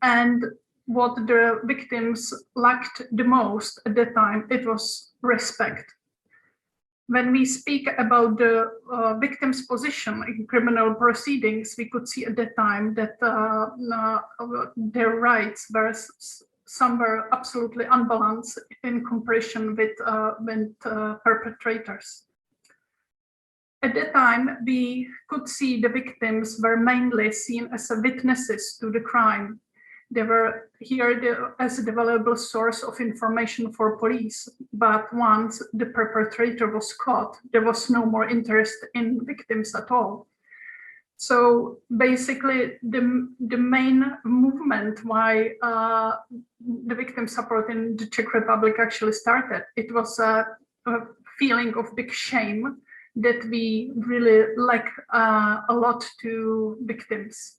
And what the victims lacked the most at that time, it was respect. When we speak about the victim's position in criminal proceedings, we could see at that time that their rights were somewhere absolutely unbalanced in comparison with perpetrators. At that time, we could see the victims were mainly seen as witnesses to the crime. They were here as a valuable source of information for police, but once the perpetrator was caught, there was no more interest in victims at all. So basically, the main movement why the victim support in the Czech Republic actually started, it was a feeling of big shame that we really lack a lot to victims.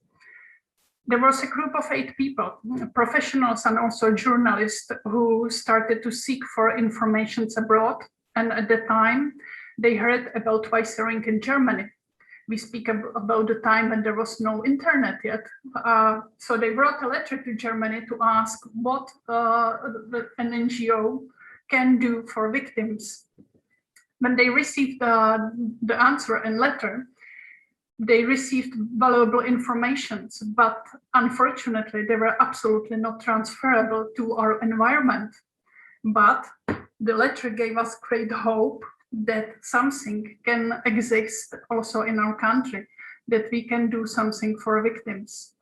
There was a group of 8 people, professionals and also journalists, who started to seek for information abroad. And at the time, they heard about Weissering in Germany. We speak about the time when there was no internet yet. So they wrote a letter to Germany to ask what an NGO can do for victims. When they received the answer and letter, they received valuable information, but unfortunately, they were absolutely not transferable to our environment. But the letter gave us great hope that something can exist also in our country, that we can do something for victims.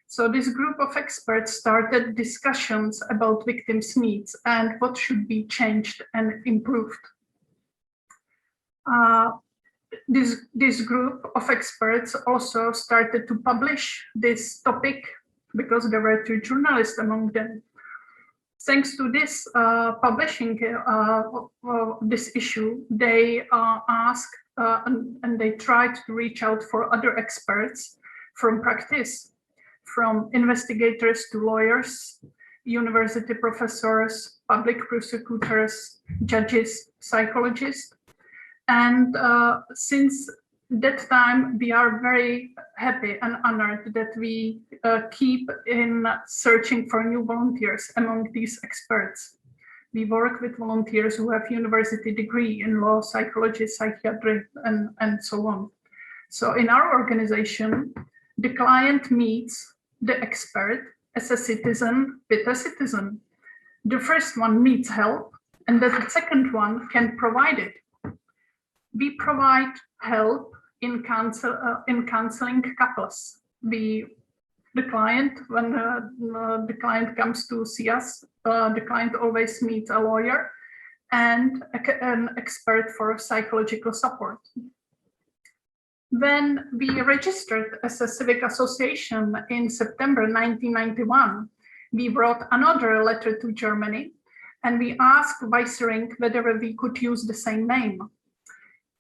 So this group of experts started discussions about victims' needs and what should be changed and improved. This group of experts also started to publish this topic because there were 2 journalists among them. Thanks to this publishing this issue, they asked and they tried to reach out for other experts from practice, from investigators to lawyers, university professors, public prosecutors, judges, psychologists. And since that time, we are very happy and honored that we keep in searching for new volunteers among these experts. We work with volunteers who have university degree in law, psychology, psychiatry, and so on. So in our organization, the client meets the expert as a citizen with a citizen. The first one needs help, and the second one can provide it. We provide help in counseling couples. The client, when the client comes to see us, the client always meets a lawyer and an expert for psychological support. When we registered as a civic association in September 1991, we wrote another letter to Germany and we asked VSE whether we could use the same name.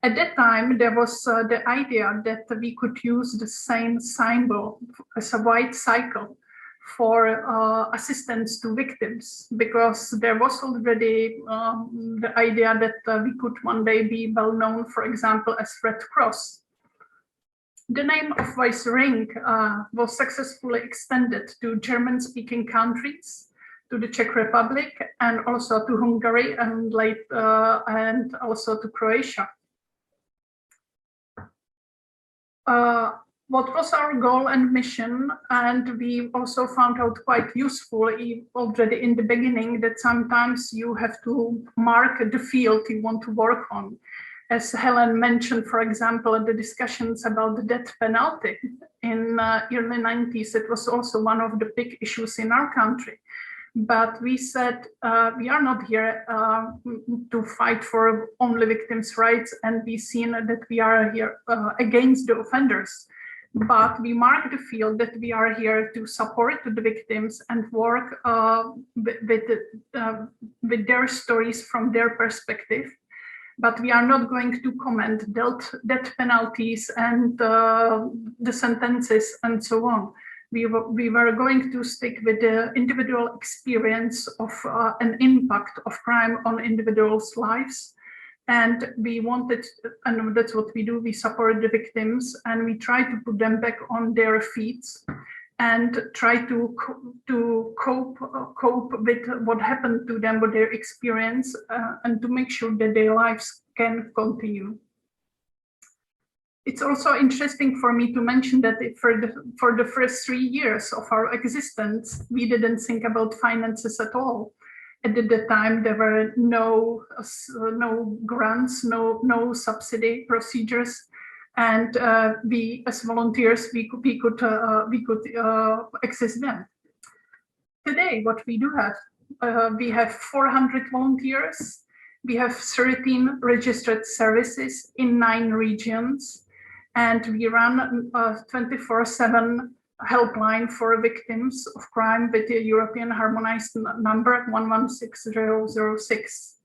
At that time, there was the idea that we could use the same symbol as a white cycle for assistance to victims, because there was already the idea that we could one day be well known, for example, as Red Cross. The name of VSE was successfully extended to German-speaking countries, to the Czech Republic, and also to Hungary, and also to Croatia. What was our goal and mission, and we also found out quite useful already in the beginning, that sometimes you have to mark the field you want to work on. As Helen mentioned, for example, the discussions about the death penalty in early 90s, it was also one of the big issues in our country. But we said we are not here to fight for only victims' rights and be seen that we are here against the offenders. But we mark the field that we are here to support the victims and work with their stories from their perspective. But we are not going to comment death penalties and the sentences and so on. We were going to stick with the individual experience of an impact of crime on individuals' lives. And we wanted, and that's what we do, we support the victims and we try to put them back on their feet and try to cope with what happened to them, with their experience, and to make sure that their lives can continue. It's also interesting for me to mention that for the first 3 years of our existence, we didn't think about finances at all. At the time, there were no grants, no subsidy procedures, and we, as volunteers, we could exist then. Today, what we do have, we have 400 volunteers. We have 13 registered services in 9 regions. And we run a 24/7 helpline for victims of crime with the European harmonized number 116006.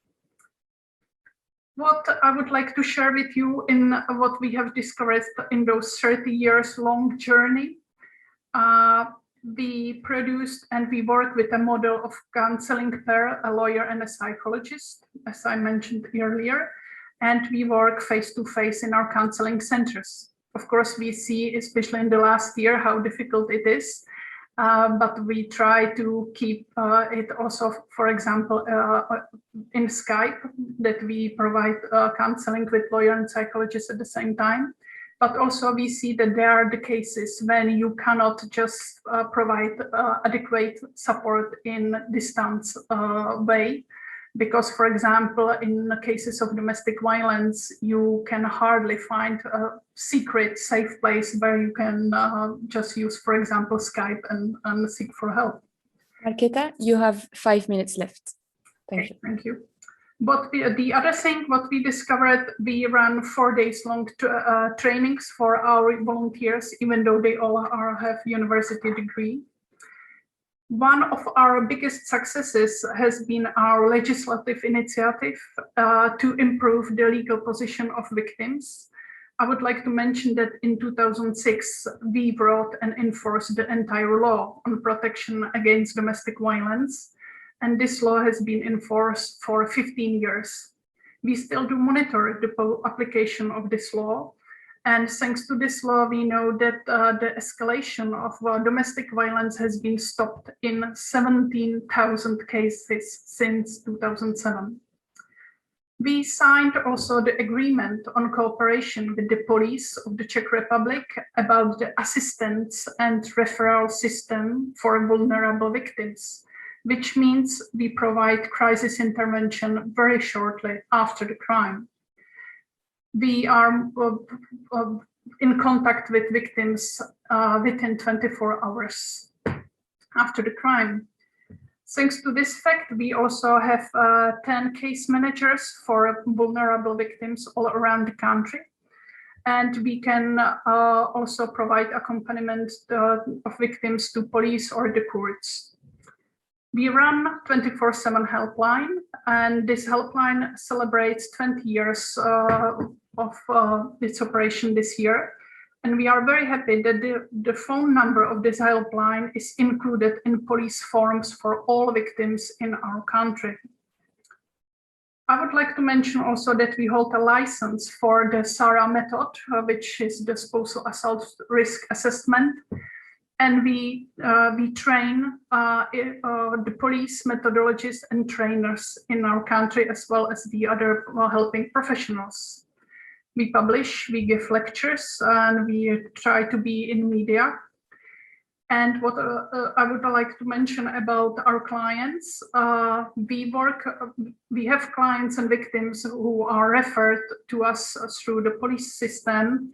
What I would like to share with you in what we have discovered in those 30 years long journey, we produced and we work with a model of counseling pair, a lawyer and a psychologist, as I mentioned earlier. And we work face-to-face in our counseling centers. Of course, we see, especially in the last year, how difficult it is, but we try to keep it also, for example, in Skype, that we provide counseling with lawyer and psychologists at the same time. But also we see that there are the cases when you cannot just provide adequate support in distance way. Because, for example, in the cases of domestic violence, you can hardly find a secret, safe place where you can just use, for example, Skype and seek for help. Marketa, you have 5 minutes left. Thank you. Thank you. But the other thing, what we discovered, we run 4 days long trainings for our volunteers, even though they all have university degree. One of our biggest successes has been our legislative initiative to improve the legal position of victims. I would like to mention that in 2006, we wrote and enforced the entire law on protection against domestic violence. And this law has been enforced for 15 years. We still do monitor the application of this law. And thanks to this law, we know that the escalation of domestic violence has been stopped in 17,000 cases since 2007. We signed also the agreement on cooperation with the police of the Czech Republic about the assistance and referral system for vulnerable victims, which means we provide crisis intervention very shortly after the crime. We are in contact with victims within 24 hours after the crime. Thanks to this fact, we also have 10 case managers for vulnerable victims all around the country. And we can also provide accompaniment of victims to police or the courts. We run 24/7 helpline, and this helpline celebrates 20 years of its operation this year. And we are very happy that the phone number of this helpline is included in police forms for all victims in our country. I would like to mention also that we hold a license for the SARA method, which is the spousal assault risk assessment. And we train the police methodologists and trainers in our country, as well as the other helping professionals. We publish, we give lectures, and we try to be in media. And what I would like to mention about our clients, we have clients and victims who are referred to us through the police system,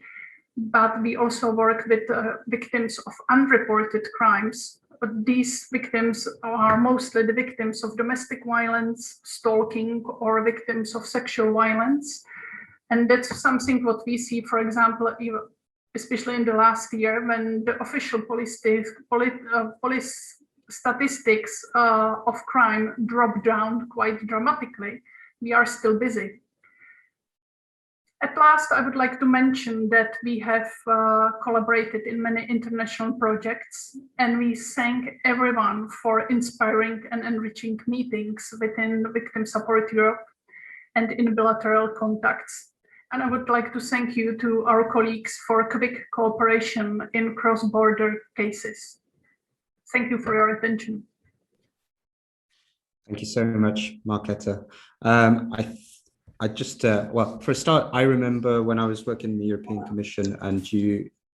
but we also work with victims of unreported crimes. But these victims are mostly the victims of domestic violence, stalking, or victims of sexual violence. And that's something what we see, for example, especially in the last year, when the official police statistics of crime dropped down quite dramatically. We are still busy. At last, I would like to mention that we have collaborated in many international projects, and we thank everyone for inspiring and enriching meetings within Victim Support Europe and in bilateral contacts. And I would like to thank you to our colleagues for quick cooperation in cross-border cases. Thank you for your attention. Thank you so much, Marketa. I just, well, for a start, I remember when I was working in the European Commission and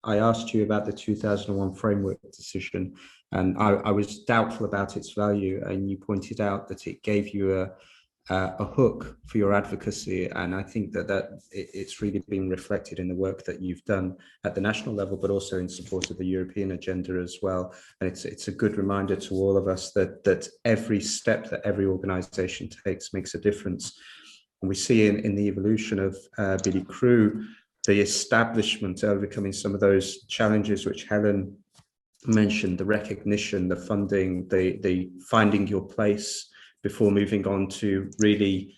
I asked you about the 2001 framework decision, and I was doubtful about its value, and you pointed out that it gave you a hook for your advocacy. And I think that it's really been reflected in the work that you've done at the national level, but also in support of the European agenda as well. And it's a good reminder to all of us that every step that every organization takes makes a difference. And we see in the evolution of Billy Crew, the establishment overcoming some of those challenges which Helen mentioned, the recognition, the funding, the finding your place before moving on to really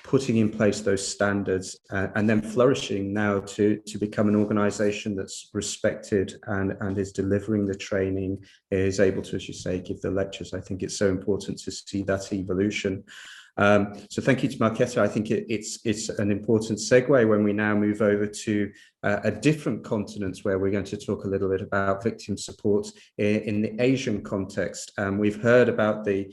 putting in place those standards and then flourishing now to become an organization that's respected and is delivering the training, is able to, as you say, give the lectures. I think it's so important to see that evolution. So thank you to Marketa. I think it's an important segue when we now move over to a different continent where we're going to talk a little bit about victim support in the Asian context. We've heard about the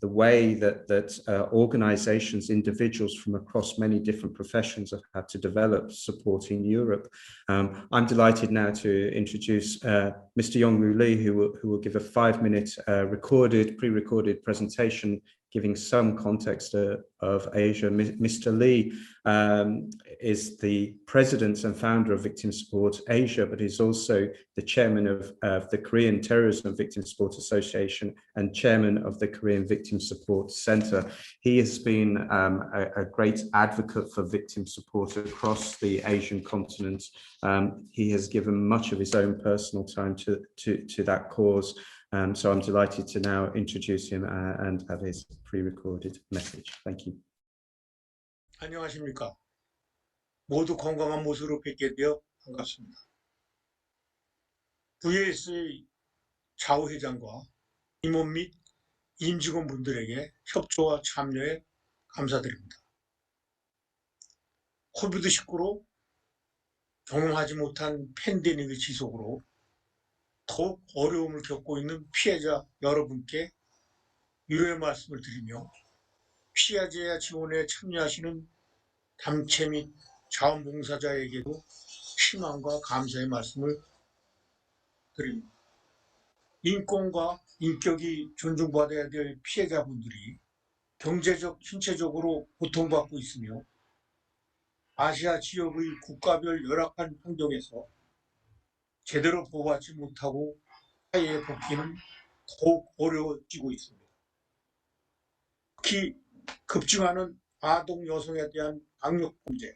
way that organizations, individuals from across many different professions have had to develop support in Europe. I'm delighted now to introduce Mr. Yongwoo Lee, who will give a 5-minute pre-recorded presentation giving some context of Asia. Mr. Lee is the president and founder of Victim Support Asia, but he's also the chairman of the Korean Terrorism Victim Support Association and chairman of the Korean Victim Support Center. He has been a great advocate for victim support across the Asian continent. He has given much of his own personal time to that cause. So I'm delighted to now introduce him and have his pre-recorded message. Thank you. 안녕하십니까. 모두 건강한 모습으로 뵙게 되어 반갑습니다. VSE 좌우회장과 임원 및 임직원분들에게 협조와 참여에 감사드립니다. 코비드-19로 경험하지 못한 팬데믹의 지속으로 더욱 어려움을 겪고 있는 피해자 여러분께 위로의 말씀을 드리며 피해자 지원에 참여하시는 단체 및 자원봉사자에게도 희망과 감사의 말씀을 드립니다. 인권과 인격이 존중받아야 될 피해자분들이 경제적, 신체적으로 고통받고 있으며 아시아 지역의 국가별 열악한 환경에서 제대로 보호받지 못하고 사회에 복귀는 더욱 어려워지고 있습니다. 특히 급증하는 아동 여성에 대한 강력범죄,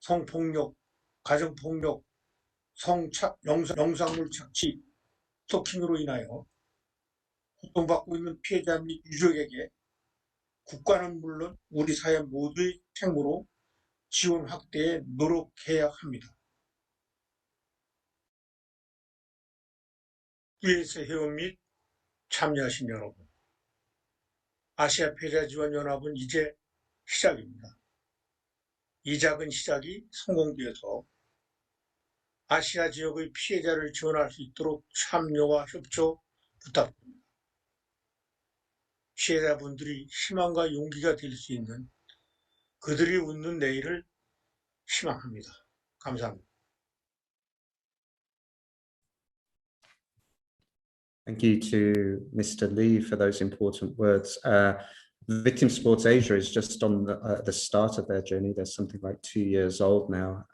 성폭력, 가정폭력, 영상물 착취, 스토킹으로 인하여 고통받고 있는 피해자 및 유족에게 국가는 물론 우리 사회 모두의 책무로 지원 확대에 노력해야 합니다. VSE 회원 및 참여하신 여러분, 아시아 피해자 지원 연합은 이제 시작입니다. 이 작은 시작이 성공되어서 아시아 지역의 피해자를 지원할 수 있도록 참여와 협조 부탁드립니다. 피해자분들이 희망과 용기가 될 수 있는 그들이 웃는 내일을 희망합니다. 감사합니다. Thank you to Mr. Lee for those important words. Victim Support Asia is just on the start of their journey. They're something like 2 years old now.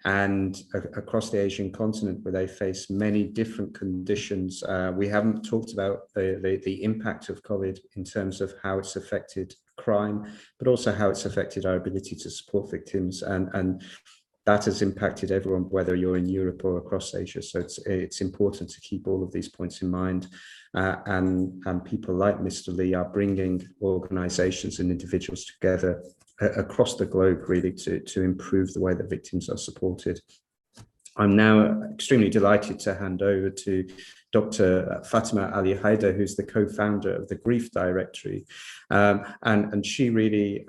And across the Asian continent, where they face many different conditions. We haven't talked about the impact of COVID in terms of how it's affected crime, but also how it's affected our ability to support victims. And that has impacted everyone, whether you're in Europe or across Asia. So it's important to keep all of these points in mind. And people like Mr. Lee are bringing organizations and individuals together across the globe, really, to improve the way that victims are supported. I'm now extremely delighted to hand over to Dr. Fatima Ali Haider, who's the co-founder of the Grief Directory. And she really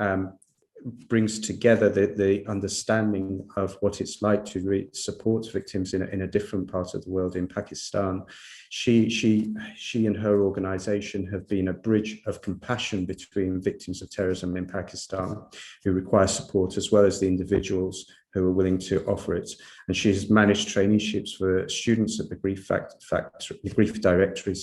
brings together the understanding of what it's like to support victims in a different part of the world, in Pakistan. She and her organization have been a bridge of compassion between victims of terrorism in Pakistan who require support, as well as the individuals who are willing to offer it. And she has managed traineeships for students at the Grief Directory,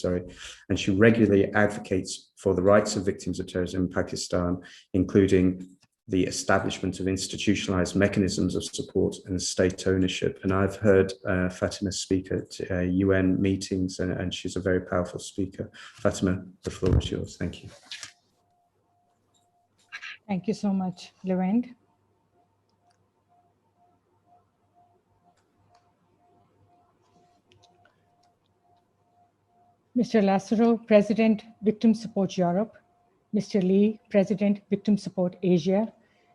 and she regularly advocates for the rights of victims of terrorism in Pakistan, including the establishment of institutionalized mechanisms of support and state ownership. And I've heard Fatima speak at UN meetings, and she's a very powerful speaker. Fatima, the floor is yours. Thank you. Thank you so much, Levent. Mr. Lazaro, President, Victim Support Europe. Mr. Lee, President, Victim Support Asia,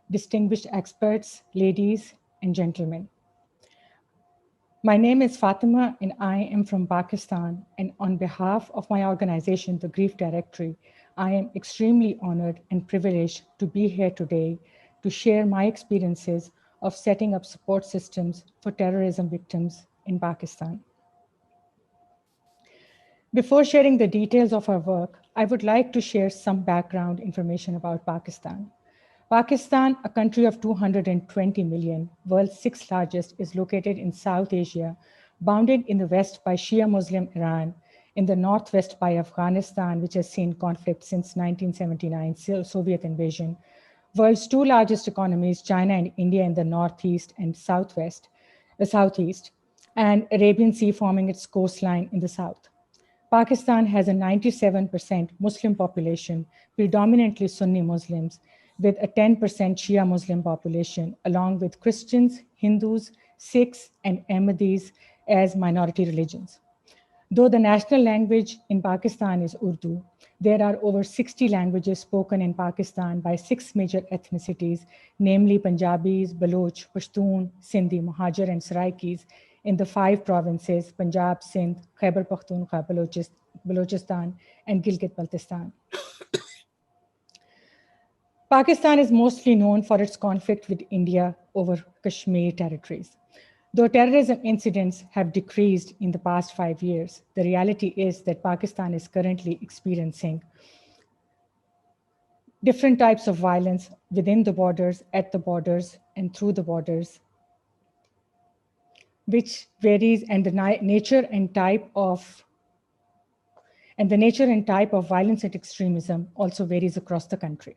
distinguished experts, ladies and gentlemen. My name is Fatima and I am from Pakistan, and on behalf of my organization, the Grief Directory, I am extremely honored and privileged to be here today to share my experiences of setting up support systems for terrorism victims in Pakistan. Before sharing the details of our work, I would like to share some background information about Pakistan. Pakistan, a country of 220 million, world's sixth largest, is located in South Asia, bounded in the west by Shia Muslim Iran in the northwest by Afghanistan, which has seen conflict since 1979, Soviet invasion. World's two largest economies, China and India in the northeast and southeast, and Arabian Sea forming its coastline in the south. Pakistan has a 97% Muslim population, predominantly Sunni Muslims, with a 10% Shia Muslim population, along with Christians, Hindus, Sikhs, and Ahmadis as minority religions. Though the national language in Pakistan is Urdu, there are over 60 languages spoken in Pakistan by 6 major ethnicities, namely Punjabis, Baloch, Pashtun, Sindhi, Muhajir, and Saraikis in the 5 provinces, Punjab, Sindh, Khyber Pakhtunkhwa, Balochistan, and Gilgit-Baltistan. Pakistan is mostly known for its conflict with India over Kashmir territories. Though terrorism incidents have decreased in the past 5 years, the reality is that Pakistan is currently experiencing different types of violence within the borders, at the borders, and through the borders, which varies, and the nature and type of violence and extremism also varies across the country.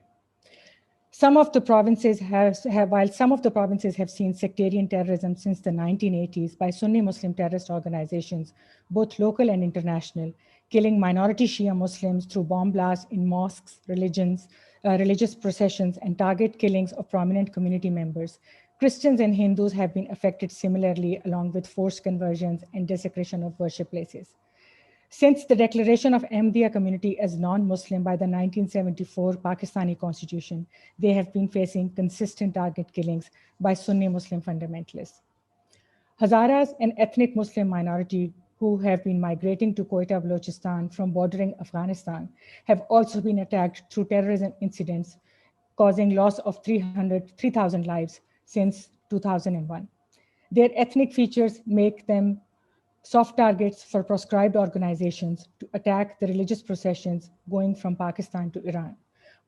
Some of the provinces while some of the provinces have seen sectarian terrorism since the 1980s by Sunni Muslim terrorist organizations, both local and international, killing minority Shia Muslims through bomb blasts in mosques, religious processions, and target killings of prominent community members. Christians and Hindus have been affected similarly, along with forced conversions and desecration of worship places. Since the declaration of Ahmadiyya community as non-Muslim by the 1974 Pakistani constitution, they have been facing consistent target killings by Sunni Muslim fundamentalists. Hazaras, an ethnic Muslim minority who have been migrating to Quetta, Balochistan from bordering Afghanistan, have also been attacked through terrorism incidents, causing loss of 3,000 lives since 2001. Their ethnic features make them soft targets for proscribed organizations to attack the religious processions going from Pakistan to Iran.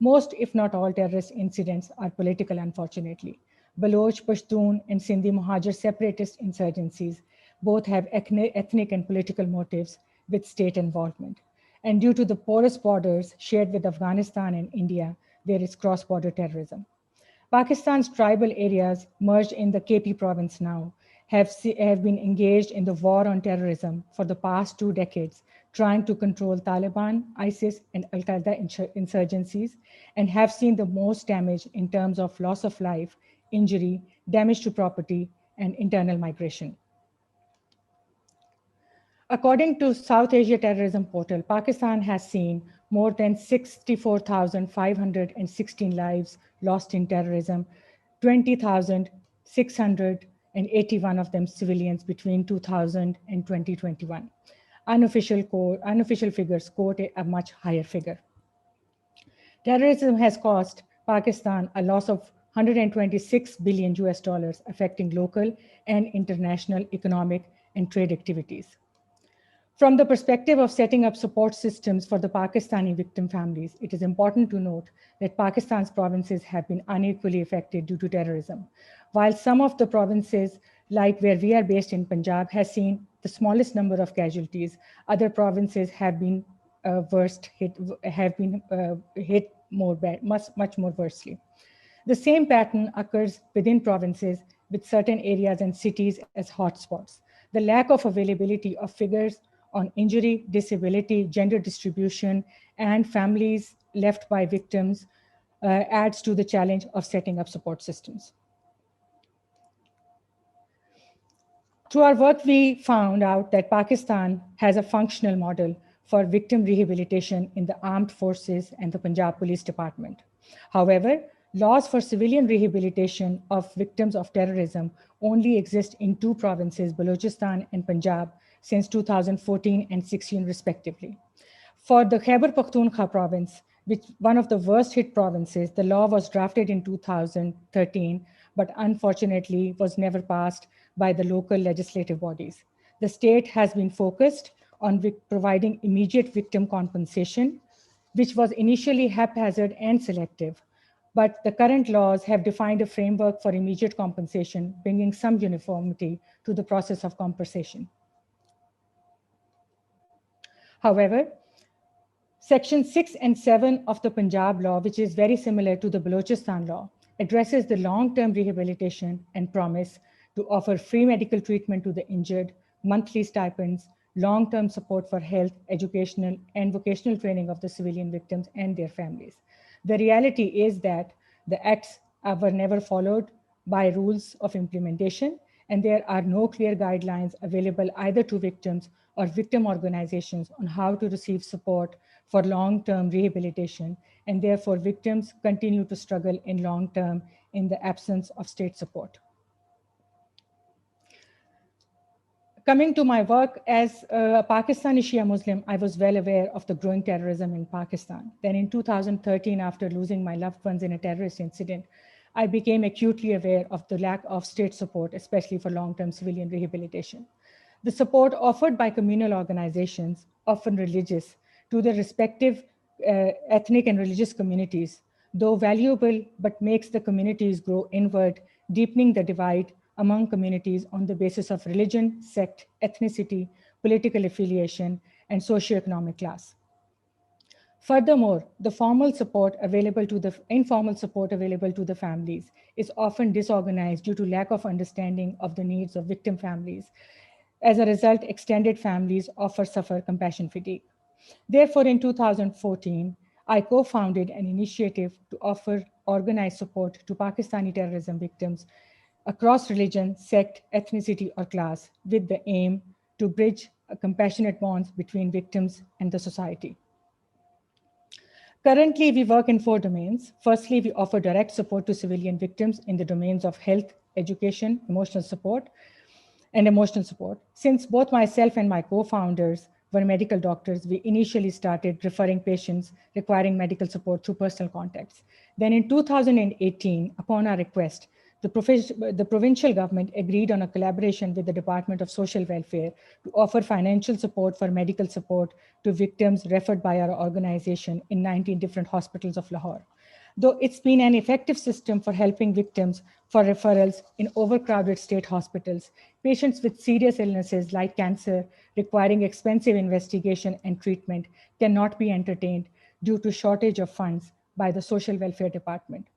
Most, if not all, terrorist incidents are political, unfortunately. Baloch, Pashtun, and Sindhi Muhajir separatist insurgencies both have ethnic and political motives with state involvement. And due to the porous borders shared with Afghanistan and India, there is cross-border terrorism. Pakistan's tribal areas merged in the KP province now have been engaged in the war on terrorism for the past 2 decades, trying to control Taliban, ISIS, and Al-Qaeda insurgencies, and have seen the most damage in terms of loss of life, injury, damage to property, and internal migration. According to South Asia Terrorism Portal, Pakistan has seen more than 64,516 lives lost in terrorism, 20,681 of them civilians between 2000 and 2021. Unofficial figures quote a much higher figure. Terrorism has cost Pakistan a loss of $126 billion affecting local and international economic and trade activities. From the perspective of setting up support systems for the Pakistani victim families, it is important to note that Pakistan's provinces have been unequally affected due to terrorism. While some of the provinces, like where we are based in Punjab, has seen the smallest number of casualties, other provinces have been hit much more worstly. The same pattern occurs within provinces, with certain areas and cities as hotspots. The lack of availability of figures on injury, disability, gender distribution, and families left by victims adds to the challenge of setting up support systems. Through our work, we found out that Pakistan has a functional model for victim rehabilitation in the armed forces and the Punjab Police Department. However, laws for civilian rehabilitation of victims of terrorism only exist in 2 provinces, Balochistan and Punjab, since 2014 and 16 respectively. For the Khyber Pakhtunkhwa province, which one of the worst hit provinces, the law was drafted in 2013, but unfortunately was never passed by the local legislative bodies. The state has been focused on providing immediate victim compensation, which was initially haphazard and selective. But the current laws have defined a framework for immediate compensation, bringing some uniformity to the process of compensation. However, Section 6 and 7 of the Punjab law, which is very similar to the Balochistan law, addresses the long-term rehabilitation and promise to offer free medical treatment to the injured, monthly stipends, long-term support for health, educational, and vocational training of the civilian victims and their families. The reality is that the acts were never followed by rules of implementation, and there are no clear guidelines available either to victims or victim organizations on how to receive support for long-term rehabilitation, and therefore victims continue to struggle in long-term in the absence of state support. Coming to my work as a Pakistani Shia Muslim, I was well aware of the growing terrorism in Pakistan. Then in 2013, after losing my loved ones in a terrorist incident, I became acutely aware of the lack of state support, especially for long-term civilian rehabilitation. The support offered by communal organizations, often religious, to the respective ethnic and religious communities, though valuable, but makes the communities grow inward, deepening the divide among communities on the basis of religion, sect, ethnicity, political affiliation, and socioeconomic class. Furthermore, the formal support available to the informal support available to the families is often disorganized due to lack of understanding of the needs of victim families. As a result, extended families often suffer compassion fatigue. Therefore, in 2014, I co-founded an initiative to offer organized support to Pakistani terrorism victims across religion, sect, ethnicity, or class, with the aim to bridge compassionate bonds between victims and the society. Currently, we work in 4 domains. Firstly, we offer direct support to civilian victims in the domains of health, education, emotional support. Since both myself and my co-founders were medical doctors, we initially started referring patients requiring medical support through personal contacts. Then in 2018, upon our request, the provincial government agreed on a collaboration with the Department of Social Welfare to offer financial support for medical support to victims referred by our organization in 19 different hospitals of Lahore. Though it's been an effective system for helping victims for referrals in overcrowded state hospitals, patients with serious illnesses like cancer requiring expensive investigation and treatment cannot be entertained due to shortage of funds by the Social Welfare Department.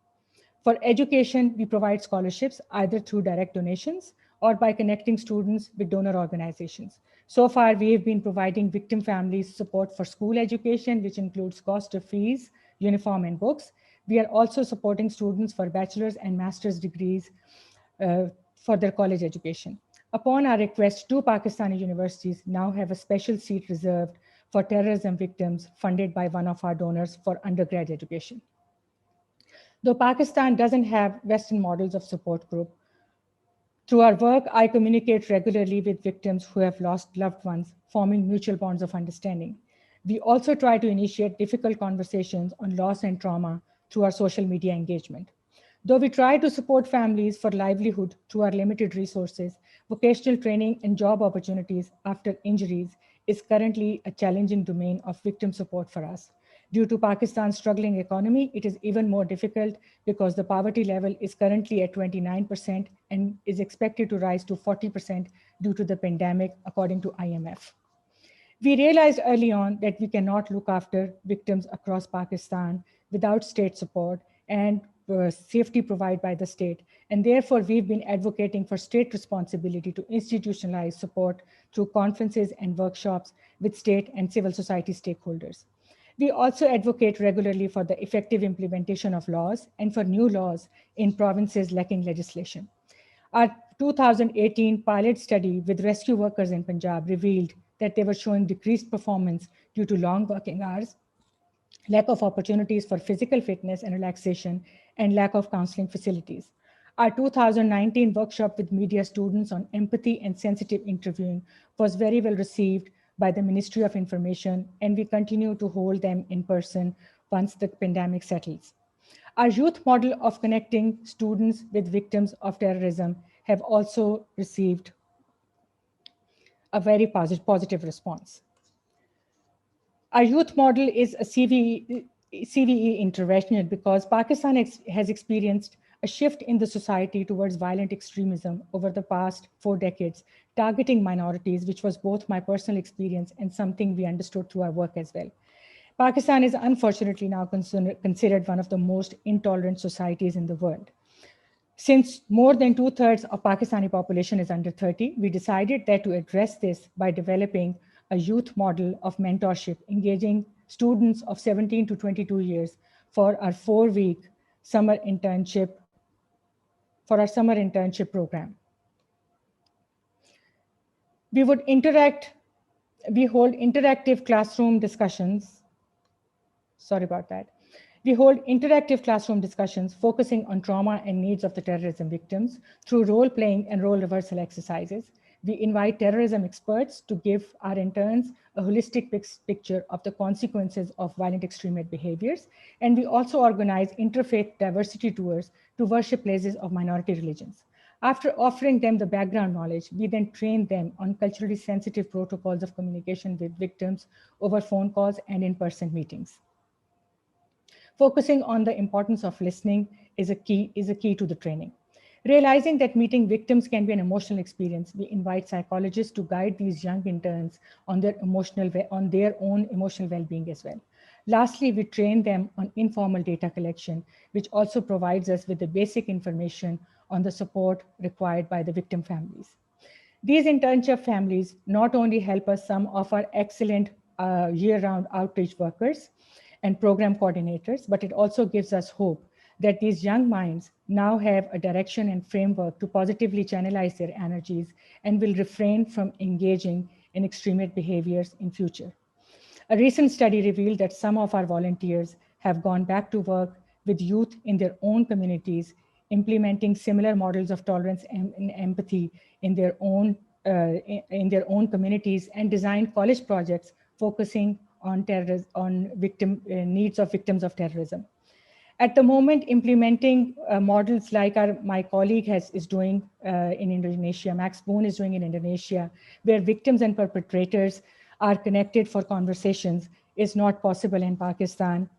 For education, we provide scholarships either through direct donations or by connecting students with donor organizations. So far, we have been providing victim families support for school education, which includes cost of fees, uniform, and books. We are also supporting students for bachelor's and master's degrees for their college education. Upon our request, 2 Pakistani universities now have a special seat reserved for terrorism victims funded by one of our donors for undergrad education. Though Pakistan doesn't have Western models of support group, through our work, I communicate regularly with victims who have lost loved ones, forming mutual bonds of understanding. We also try to initiate difficult conversations on loss and trauma through our social media engagement. Though we try to support families for livelihood through our limited resources, vocational training and job opportunities after injuries is currently a challenging domain of victim support for us. Due to Pakistan's struggling economy, it is even more difficult because the poverty level is currently at 29% and is expected to rise to 40% due to the pandemic, according to IMF. We realized early on that we cannot look after victims across Pakistan without state support and safety provided by the state. And therefore, we've been advocating for state responsibility to institutionalize support through conferences and workshops with state and civil society stakeholders. We also advocate regularly for the effective implementation of laws and for new laws in provinces lacking legislation. Our 2018 pilot study with rescue workers in Punjab revealed that they were showing decreased performance due to long working hours, lack of opportunities for physical fitness and relaxation, and lack of counseling facilities. Our 2019 workshop with media students on empathy and sensitive interviewing was very well received by the Ministry of Information, and we continue to hold them in person once the pandemic settles. Our youth model of connecting students with victims of terrorism have also received a very positive response. Our youth model is a CVE intervention because Pakistan has experienced a shift in the society towards violent extremism over the past 4 decades, targeting minorities, which was both my personal experience and something we understood through our work as well. Pakistan is unfortunately now considered one of the most intolerant societies in the world. Since more than 2/3 of Pakistani population is under 30, we decided that to address this by developing a youth model of mentorship, engaging students of 17 to 22 years for our 4-week summer internship program. We hold interactive classroom discussions. Sorry about that. We hold interactive classroom discussions focusing on trauma and needs of the terrorism victims through role-playing and role reversal exercises. We invite terrorism experts to give our interns a holistic picture of the consequences of violent extremist behaviors. And we also organize interfaith diversity tours to worship places of minority religions. After offering them the background knowledge, we then train them on culturally sensitive protocols of communication with victims over phone calls and in-person meetings. Focusing on the importance of listening is a key to the training. Realizing that meeting victims can be an emotional experience, we invite psychologists to guide these young interns on their own emotional well-being as well. Lastly, we train them on informal data collection, which also provides us with the basic information on the support required by the victim families. These internship families not only help us some of our excellent year-round outreach workers and program coordinators, but it also gives us hope that these young minds now have a direction and framework to positively channelize their energies and will refrain from engaging in extremist behaviors in future. A recent study revealed that some of our volunteers have gone back to work with youth in their own communities, implementing similar models of tolerance and empathy in their own communities, and designed college projects focusing on needs of victims of terrorism. At the moment, implementing models like my colleague is doing in Indonesia, Max Boone is doing in Indonesia, where victims and perpetrators are connected for conversations, is not possible in Pakistan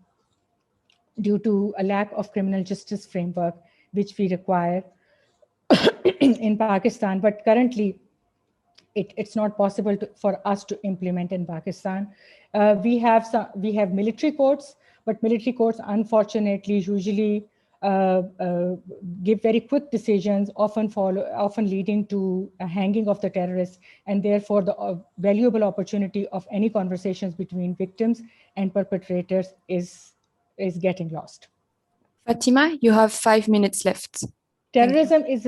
due to a lack of criminal justice framework, which we require in Pakistan. But currently, it's not possible for us to implement in Pakistan. We have military courts, but military courts unfortunately usually give very quick decisions, often leading to a hanging of the terrorists, and therefore the valuable opportunity of any conversations between victims and perpetrators is getting lost. Fatima, you have 5 minutes left. Terrorism is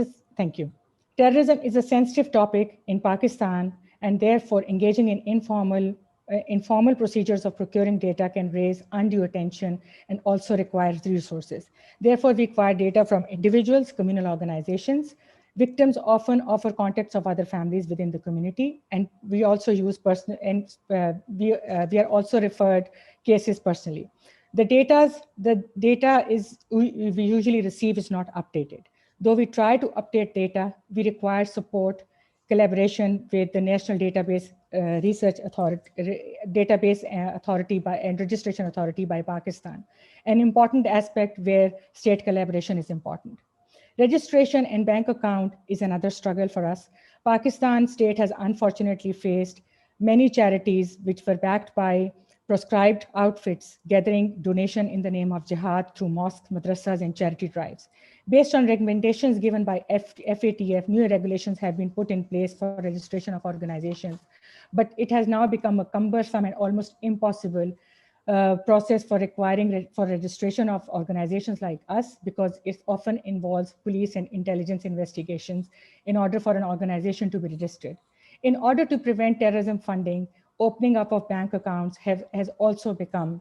a sensitive topic in Pakistan, and therefore engaging in informal procedures of procuring data can raise undue attention and also requires resources. Therefore, we acquire data from individuals, communal organizations. Victims often offer contacts of other families within the community, and we also use we are also referred cases personally. The data we usually receive is not updated. Though we try to update data, we require support, collaboration with the National Database Authority and Registration Authority by Pakistan, an important aspect where state collaboration is important. Registration and bank account is another struggle for us. Pakistan state has unfortunately faced many charities which were backed by proscribed outfits gathering donation in the name of jihad through mosques, madrasas, and charity drives. Based on recommendations given by FATF, new regulations have been put in place for registration of organizations, but it has now become a cumbersome and almost impossible process for registration of organizations like us, because it often involves police and intelligence investigations in order for an organization to be registered. In order to prevent terrorism funding, opening up of bank accounts has also become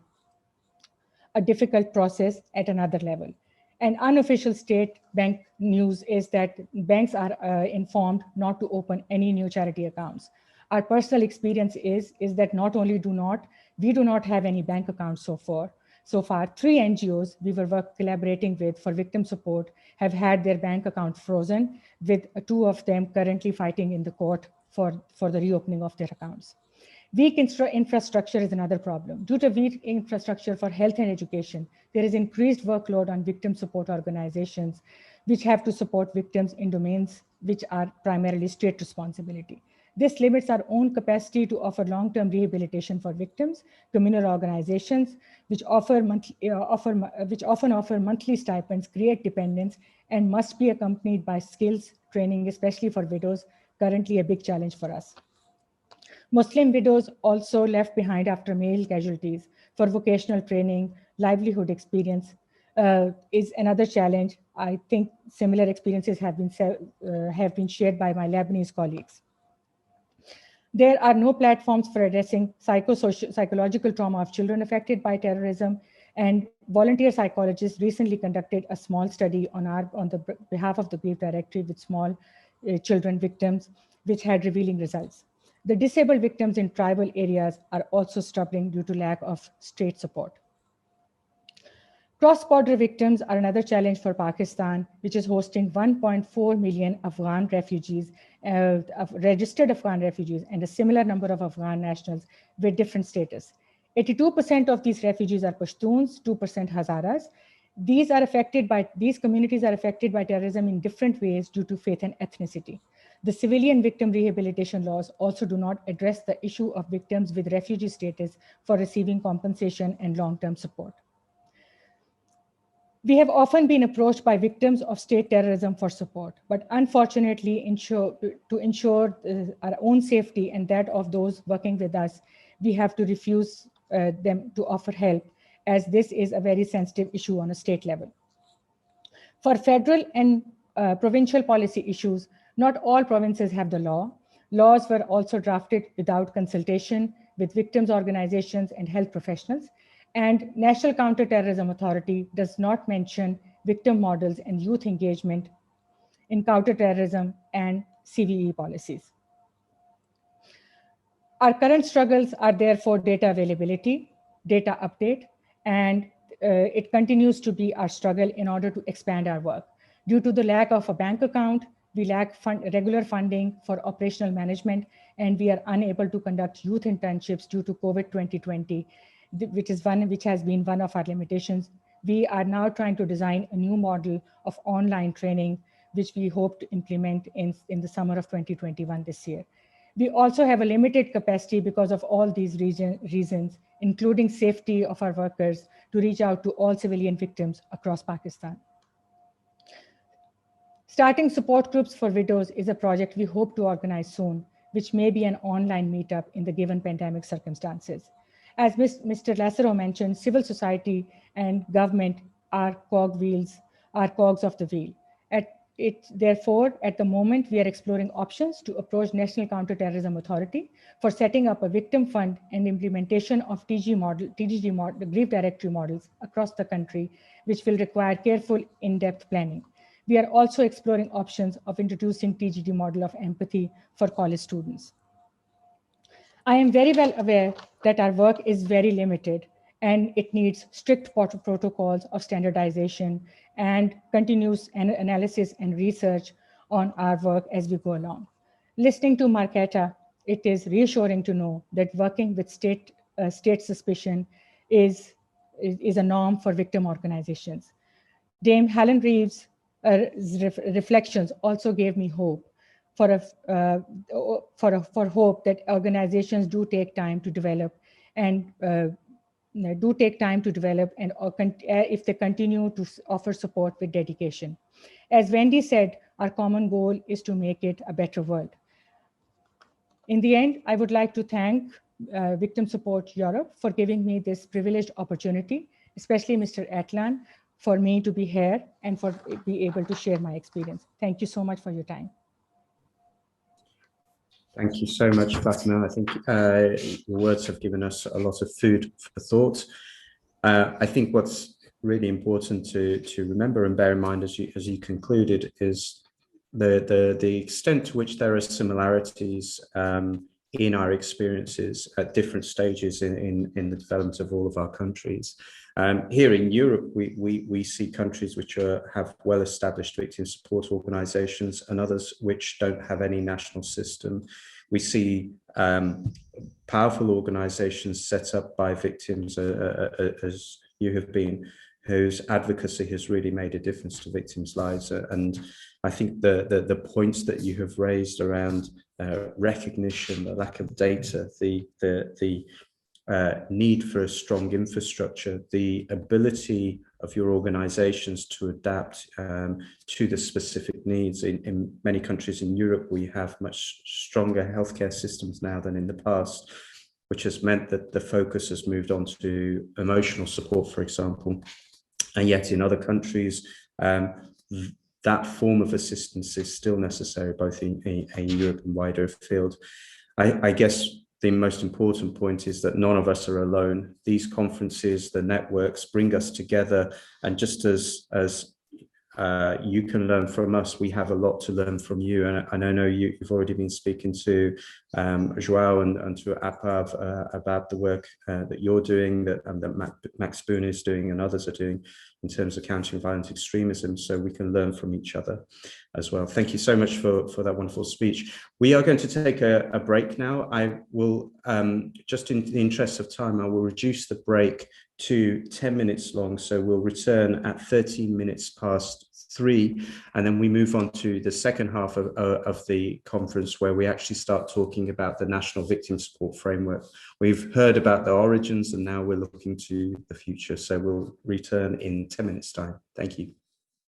a difficult process at another level. An unofficial state bank news is that banks are informed not to open any new charity accounts. Our personal experience is that not only we do not have any bank accounts so far. 3 NGOs we were collaborating with for victim support have had their bank accounts frozen, with 2 of them currently fighting in the court for the reopening of their accounts. Weak infrastructure is another problem. Due to weak infrastructure for health and education, there is increased workload on victim support organizations, which have to support victims in domains which are primarily state responsibility. This limits our own capacity to offer long-term rehabilitation for victims. Communal organizations, which often offer monthly stipends, create dependence, and must be accompanied by skills training, especially for widows, currently a big challenge for us. Muslim widows also left behind after male casualties for vocational training, livelihood experience is another challenge. I think similar experiences have been shared by my Lebanese colleagues. There are no platforms for addressing psychological trauma of children affected by terrorism, and volunteer psychologists recently conducted a small study on the behalf of the Grief Directory with small children victims, which had revealing results. The disabled victims in tribal areas are also struggling due to lack of state support. Cross-border victims are another challenge for Pakistan, which is hosting 1.4 million Afghan refugees, registered Afghan refugees, and a similar number of Afghan nationals with different status. 82% of these refugees are Pashtuns, 2% Hazaras. These communities are affected by terrorism in different ways due to faith and ethnicity. The civilian victim rehabilitation laws also do not address the issue of victims with refugee status for receiving compensation and long-term support. We have often been approached by victims of state terrorism for support, but unfortunately, to ensure our own safety and that of those working with us, we have to refuse them to offer help, as this is a very sensitive issue on a state level. For federal and provincial policy issues, not all provinces have the law. Laws were also drafted without consultation with victims' organizations and health professionals. And National Counterterrorism Authority does not mention victim models and youth engagement in counterterrorism and CVE policies. Our current struggles are therefore data availability, data update, and it continues to be our struggle in order to expand our work. Due to the lack of a bank account, we lack regular funding for operational management, and we are unable to conduct youth internships due to COVID 2020, which has been one of our limitations. We are now trying to design a new model of online training, which we hope to implement in the summer of 2021 this year. We also have a limited capacity because of all these reasons, including safety of our workers, to reach out to all civilian victims across Pakistan. Starting support groups for widows is a project we hope to organize soon, which may be an online meetup in the given pandemic circumstances. As Mr. Lassero mentioned, civil society and government are cogs of the wheel. Therefore, at the moment, we are exploring options to approach National Counterterrorism Authority for setting up a victim fund and implementation of TGD model, Grief Directory models across the country, which will require careful, in-depth planning. We are also exploring options of introducing TGD model of empathy for college students. I am very well aware that our work is very limited and it needs strict protocols of standardization and continuous analysis and research on our work as we go along. Listening to Marketa, it is reassuring to know that working with state suspicion is a norm for victim organizations. Dame Helen Reeves' reflections also gave me hope for hope that organizations do take time to develop and if they continue to offer support with dedication. As Wendy said, our common goal is to make it a better world. In the end, I would like to thank Victim Support Europe for giving me this privileged opportunity, especially Mr. Atlan, for me to be here and for be able to share my experience. Thank you so much for your time. Thank you so much, Fatima. I think your words have given us a lot of food for thought. I think what's really important to remember and bear in mind as you concluded is the extent to which there are similarities in our experiences at different stages in the development of all of our countries. Here in Europe, we see countries which have well-established victim support organizations and others which don't have any national system. We see powerful organizations set up by victims as you have been, whose advocacy has really made a difference to victims' lives. And I think the points that you have raised around recognition, the lack of data, the need for a strong infrastructure, the ability of your organizations to adapt to the specific needs. In many countries in Europe, we have much stronger healthcare systems now than in the past, which has meant that the focus has moved on to emotional support, for example. And yet in other countries, that form of assistance is still necessary, both in Europe and wider afield. I guess the most important point is that none of us are alone. These conferences, the networks, bring us together, and just as you can learn from us, we have a lot to learn from you. And I know you've already been speaking to Joao and to Apav about the work that you're doing, that Max Boone is doing and others are doing in terms of countering violent extremism, so we can learn from each other as well. Thank you so much for that wonderful speech. We are going to take a break now. I will, just in the interest of time, I will reduce the break to 10 minutes long. So we'll return at 13 minutes past 3, and then we move on to the second half of the conference, where we actually start talking about the National Victim Support Framework. We've heard about the origins, and now we're looking to the future. So we'll return in 10 minutes time. Thank you.